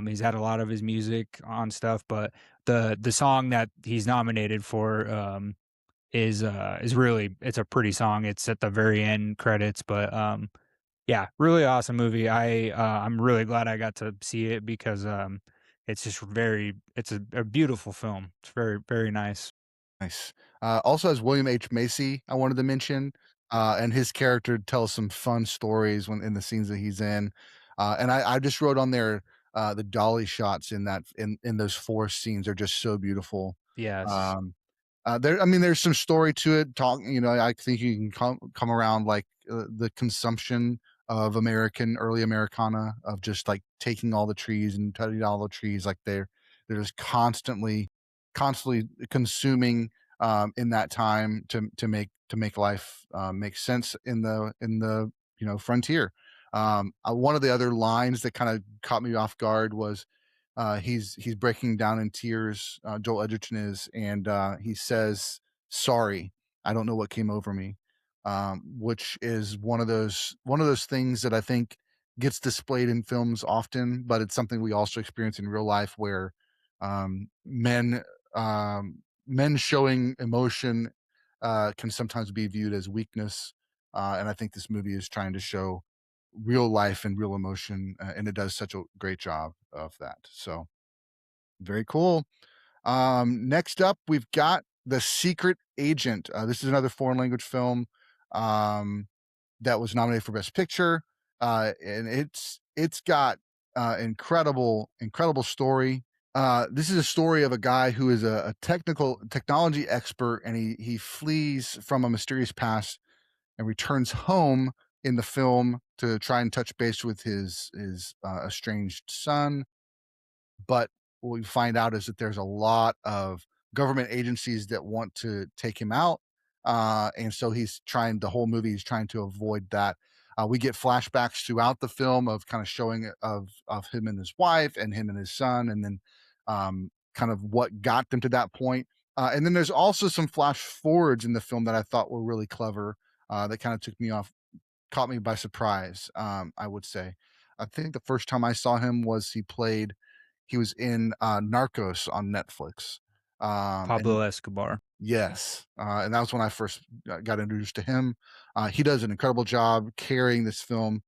He's had a lot of his music on stuff, but the song that he's nominated for is really, it's a pretty song. It's at the very end credits, but yeah, really awesome movie. I'm really glad I got to see it because it's just it's a beautiful film. It's very, very nice. Nice. Also has William H. Macy, I wanted to mention, and his character tells some fun stories when in the scenes that he's in. And I just wrote on there, the dolly shots in that in those 4 scenes are just so beautiful. Yes. Um, I mean, there's some story to it. I think you can come around like the consumption of early Americana, of just like taking all the trees and cutting down all the trees, like they're just constantly consuming in that time to make life make sense in the frontier. One of the other lines that kind of caught me off guard was he's breaking down in tears. Joel Edgerton is, and he says, "Sorry, I don't know what came over me," which is one of those things that I think gets displayed in films often, but it's something we also experience in real life where um, men men showing emotion can sometimes be viewed as weakness, and I think this movie is trying to show real life and real emotion, and it does such a great job of that. So very cool. Next up, we've got The Secret Agent. This is another foreign language film um, that was nominated for Best Picture, and it's got incredible story. This is a story of a guy who is a technology expert, and he flees from a mysterious past and returns home in the film to try and touch base with his estranged son. But what we find out is that there's a lot of government agencies that want to take him out, and so the whole movie he's trying to avoid that. We get flashbacks throughout the film of kind of showing it of him and his wife and him and his son, and then kind of what got them to that point. And then there's also some flash forwards in the film that I thought were really clever, that kind of caught me by surprise. I would say. I think the first time I saw him was he was in Narcos on Netflix. And Pablo Escobar. yes, and that was when I first got introduced to him. He does an incredible job carrying this film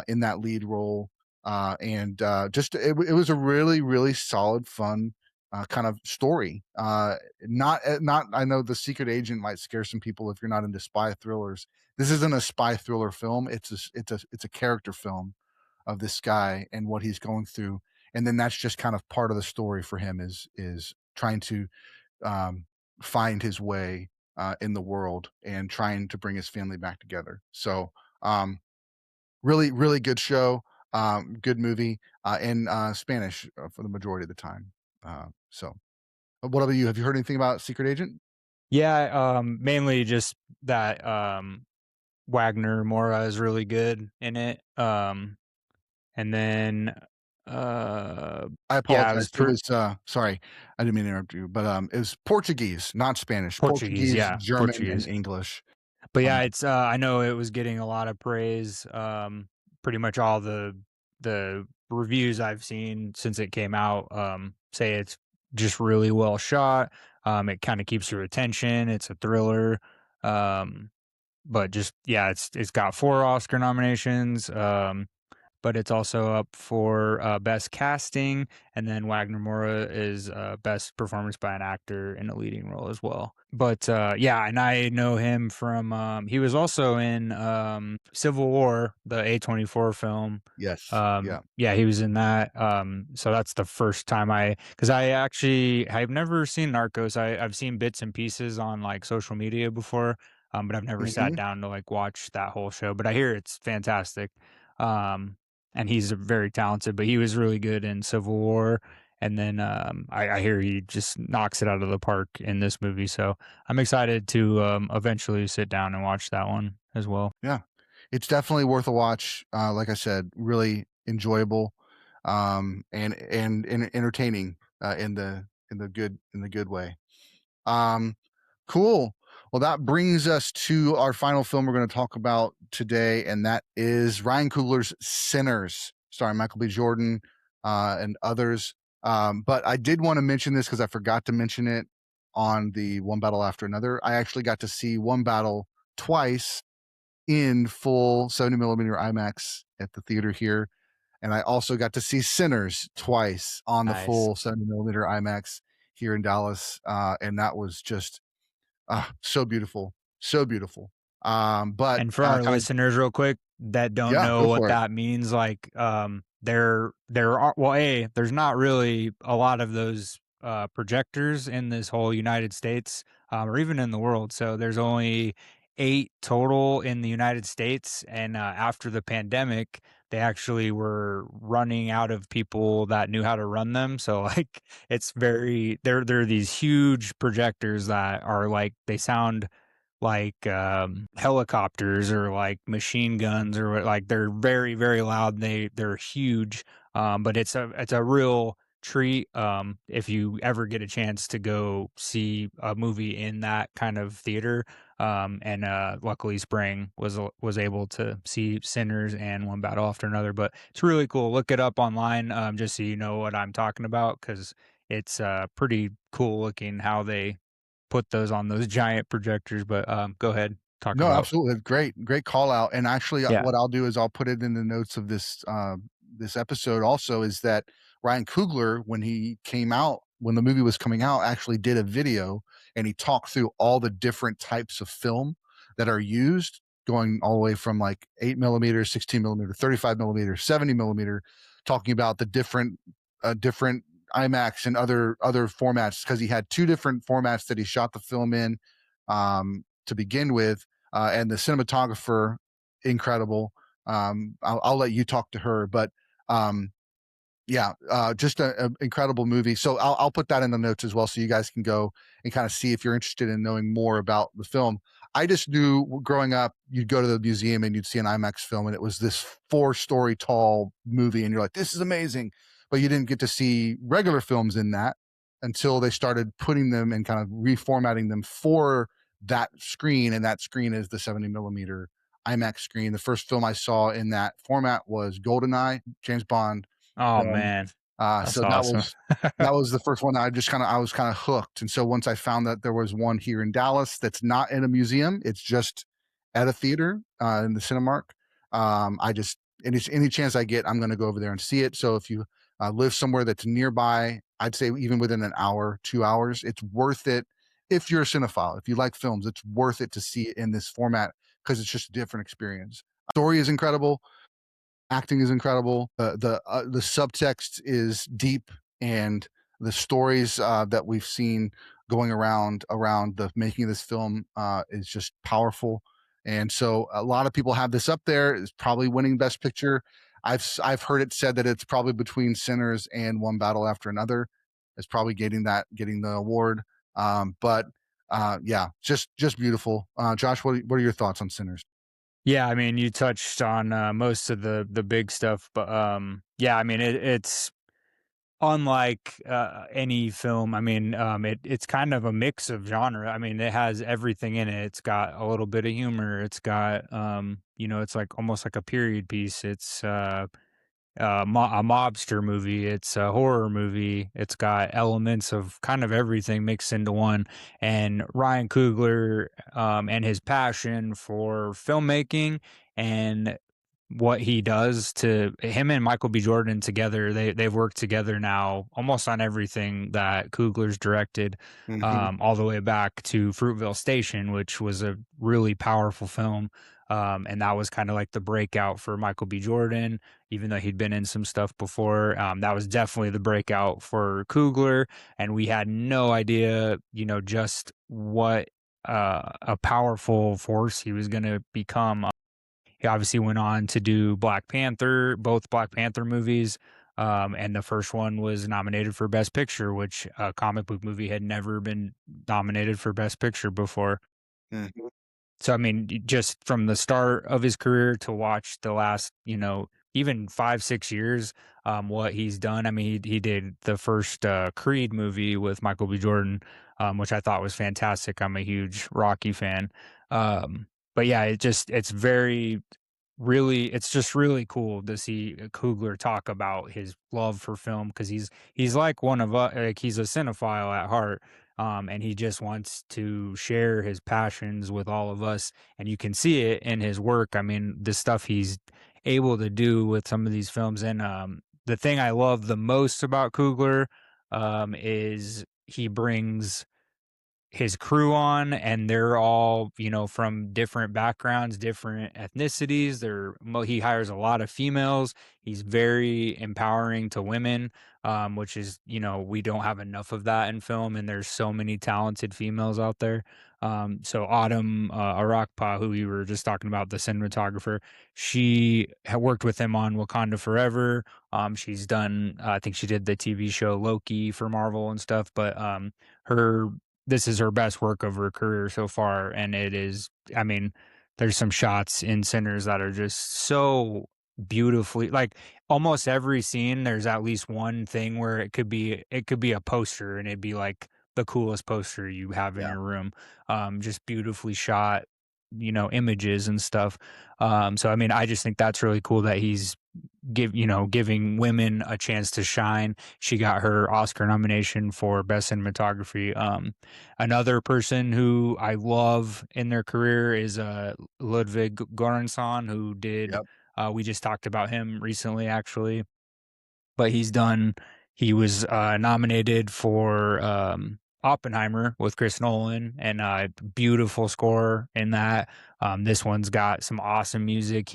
in that lead role, and just it was a really solid, fun kind of story. Not I know The Secret Agent might scare some people if you're not into spy thrillers. This isn't a spy thriller film. It's a character film of this guy and what he's going through, and then that's just kind of part of the story for him is trying to um, find his way in the world and trying to bring his family back together. So um, really, really good show, good movie in Spanish for the majority of the time. So, what about you? Have you heard anything about Secret Agent? Yeah, mainly just that Wagner Mora is really good in it. And then I yeah, it apologize. was It was sorry, I didn't mean to interrupt you, but it was Portuguese, not Spanish. Portuguese, Portuguese, yeah, German, and Portuguese. English. But Um, yeah, it's I know it was getting a lot of praise. Pretty much all the reviews I've seen since it came out say it's just really well shot. It kind of keeps your attention. It's a thriller. Um, but just yeah, it's got 4 Oscar nominations. But it's also up for best casting, and then Wagner Mora is best performance by an actor in a leading role as well. But yeah, and I know him from he was also in Civil War, the A24 film. yes, yeah. Yeah, he was in that. So that's the first time because I've never seen Narcos. I've seen bits and pieces on like social media before, but I've never sat Mhm. down to like watch that whole show. But I hear it's fantastic. Um, and he's very talented, but he was really good in Civil War. And then I hear he just knocks it out of the park in this movie. So I'm excited to eventually sit down and watch that one as well. Yeah, it's definitely worth a watch. Like I said, really enjoyable, and entertaining in the good way. Um, cool. Well, that brings us to our final film we're going to talk about today, and that is Ryan Coogler's Sinners, starring Michael B. Jordan and others. But I did want to mention this because I forgot to mention it on the One Battle After Another. I actually got to see One Battle twice in full 70 millimeter IMAX at the theater here. And I also got to see Sinners twice on the Nice. full 70 millimeter IMAX here in Dallas. And that was just so beautiful. So beautiful. But And for our kind of, listeners, real quick, that don't yeah, know go what for it. that means, like, there are well, there's not really a lot of those projectors in this whole United States, or even in the world. So there's only 8 total in the United States, and after the pandemic, they actually were running out of people that knew how to run them. So like, it's very they're these huge projectors that are like they sound like helicopters or like machine guns or like they're very very loud and they're huge, but it's a real treat if you ever get a chance to go see a movie in that kind of theater, and luckily Spring was able to see Sinners and One Battle After Another. But it's really cool. Look it up online, just so you know what I'm talking about, because it's pretty cool looking how they put those on those giant projectors. But go ahead, talk No, about. absolutely. Great call out. And actually, Yeah. what I'll do is I'll put it in the notes of this episode. Also, is that Ryan Coogler, when the movie was coming out, actually did a video and he talked through all the different types of film that are used, going all the way from like 8 millimeter, 16 millimeter, 35 millimeter, 70 millimeter, talking about the different IMAX and other formats, because he had 2 different formats that he shot the film in to begin with, and the cinematographer, incredible. I'll let you talk to her, but um, yeah, just a incredible movie. So I'll put that in the notes as well, so you guys can go and kind of see if you're interested in knowing more about the film. I just knew growing up, you'd go to the museum and you'd see an IMAX film, and it was this 4-story tall movie, and you're like, "This is amazing," but you didn't get to see regular films in that until they started putting them and kind of reformatting them for that screen, and that screen is the 70 millimeter IMAX screen. The first film I saw in that format was GoldenEye, James Bond Oh film. man, that's So that awesome. was the first one that I was kind of hooked. And so once I found that there was one here in Dallas that's not in a museum, it's just at a theater in the Cinemark. I just any chance I get, I'm going to go over there and see it. So if you live somewhere that's nearby, I'd say even within an hour, 2 hours, it's worth it. If you're a cinephile, if you like films, it's worth it to see it in this format because it's just a different experience. Story is incredible, acting is incredible. The subtext is deep and the stories that we've seen going around the making of this film is just powerful. And so a lot of people have this up there. It's probably winning Best Picture. I've heard it said that it's probably between Sinners and One Battle After Another. It's probably getting the award. But yeah, just beautiful. Josh, what are your thoughts on Sinners? Yeah, I mean, you touched on most of the big stuff, but yeah, I mean, it's unlike any film. I mean, it's kind of a mix of genre. I mean, it has everything in it. It's got a little bit of humor. It's got it's like almost like a period piece. It's a mobster movie. It's a horror movie. It's got elements of kind of everything mixed into one. And Ryan Coogler, and his passion for filmmaking and what he does to him and Michael B. Jordan together, they've worked together now almost on everything that Coogler's directed, Hmm. all the way back to Fruitvale Station, which was a really powerful film. And that was kind of like the breakout for Michael B. Jordan, even though he'd been in some stuff before. That was definitely the breakout for Coogler, and we had no idea, just what a powerful force he was going to become. He obviously went on to do Black Panther, both Black Panther movies. And the first one was nominated for Best Picture, which a comic book movie had never been nominated for Best Picture before. Hmm. So, I mean, just from the start of his career to watch the last, even 5, 6 years, what he's done. I mean, he did the first Creed movie with Michael B. Jordan, which I thought was fantastic. I'm a huge Rocky fan. But yeah, it's very really it's just really cool to see Coogler talk about his love for film, because he's like one of us. Like, he's a cinephile at heart, and he just wants to share his passions with all of us, and you can see it in his work. I mean, the stuff he's able to do with some of these films. And the thing I love the most about Coogler is he brings his crew on, and they're all, from different backgrounds, different ethnicities. He hires a lot of females. He's very empowering to women, which is, we don't have enough of that in film, and there's so many talented females out there. So Autumn Arakpa, who we were just talking about, the cinematographer, she had worked with him on Wakanda Forever. She's done, I think she did the TV show Loki for Marvel and stuff, but her this is her best work of her career so far. And it is, I mean, there's some shots in Sinners that are just so beautifully, like, almost every scene there's at least one thing where it could be a poster, and it'd be like the coolest poster you have in Yeah. your room. Just beautifully shot, images and stuff. So I mean, I just think that's really cool that he's giving women a chance to shine. She got her Oscar nomination for best cinematography. Another person who I love in their career is Ludwig Göransson, who did. Yep. We just talked about him recently, actually, but he was nominated for Oppenheimer with Chris Nolan, and beautiful score in that. This one's got some awesome music.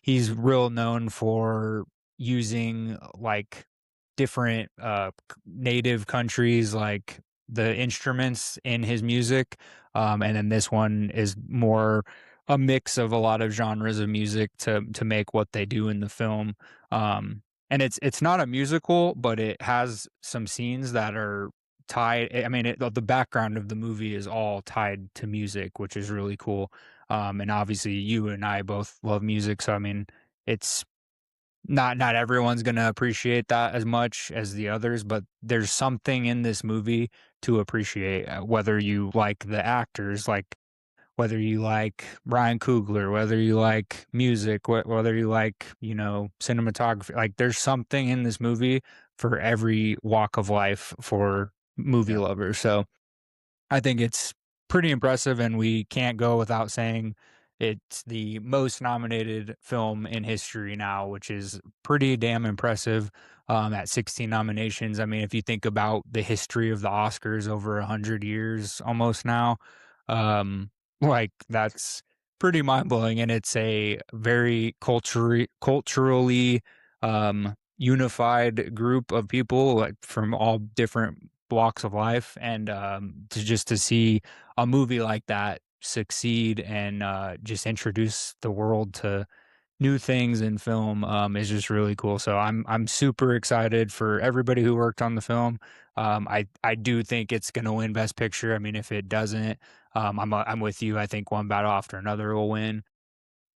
He's real known for using, like, different native countries, like, the instruments in his music. And then this one is more a mix of a lot of genres of music to make what they do in the film. Um, and it's not a musical, but it has some scenes that are tied. I mean, the background of the movie is all tied to music, which is really cool. And obviously, you and I both love music, so I mean, it's not everyone's gonna appreciate that as much as the others, but there's something in this movie to appreciate, whether you like the actors, like, whether you like Ryan Coogler, whether you like music, whether you like, cinematography. Like, there's something in this movie for every walk of life for movie Yeah. lovers. So I think it's pretty impressive, and we can't go without saying it's the most nominated film in history now, which is pretty damn impressive. At 16 nominations. I mean, if you think about the history of the Oscars over 100 years almost now, like, that's pretty mind blowing, and it's a very culturally, unified group of people like from all different walks of life, and to see a movie like that succeed and just introduce the world to new things in film is just really cool. So I'm super excited for everybody who worked on the film. I do think it's going to win Best Picture. I mean, if it doesn't, I'm with you. I think one battle after another will win,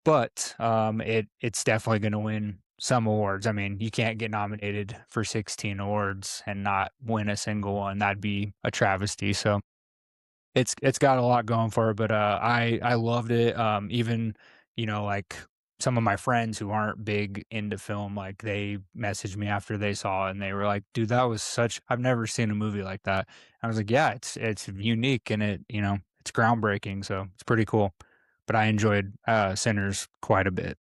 but it's definitely going to win some awards. I mean, you can't get nominated for 16 awards and not win a single one. That'd be a travesty. So it's got a lot going for it, but, I loved it, even, like, some of my friends who aren't big into film, like, they messaged me after they saw it, and they were like, "Dude, that was such I've never seen a movie like that." I was like, "Yeah, it's unique and it's groundbreaking, so it's pretty cool." But I enjoyed, Sinners quite a bit.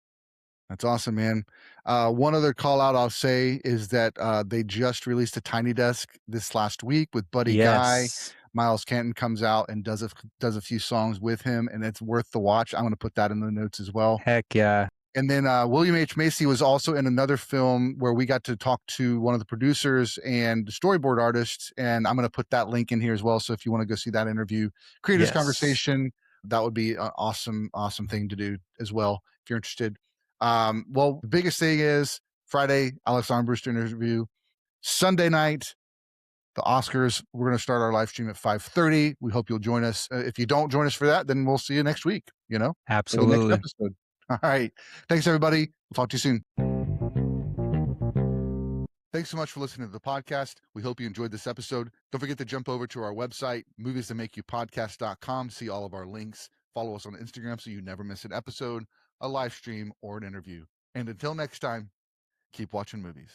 That's awesome, man. One other call out I'll say is that they just released a Tiny Desk this last week with Buddy Guy. Yes. Miles Canton comes out and does a few songs with him, and it's worth the watch. I'm going to put that in the notes as well. Heck yeah. And then William H. Macy was also in another film where we got to talk to one of the producers and the storyboard artists. And I'm going to put that link in here as well. So if you want to go see that interview, creators Yes. conversation, that would be an awesome, awesome thing to do as well if you're interested. Well, the biggest thing is Friday, Alex Armbruster interview. Sunday night, the Oscars. We're going to start our live stream at 5:30. We hope you'll join us. If you don't join us for that, then we'll see you next week, for the next Absolutely. episode. All right. Thanks, everybody. We'll talk to you soon. Thanks so much for listening to the podcast. We hope you enjoyed this episode. Don't forget to jump over to our website, moviesthatmakeyoupodcast.com, see all of our links. Follow us on Instagram so you never miss an episode, a live stream, or an interview. And until next time, keep watching movies.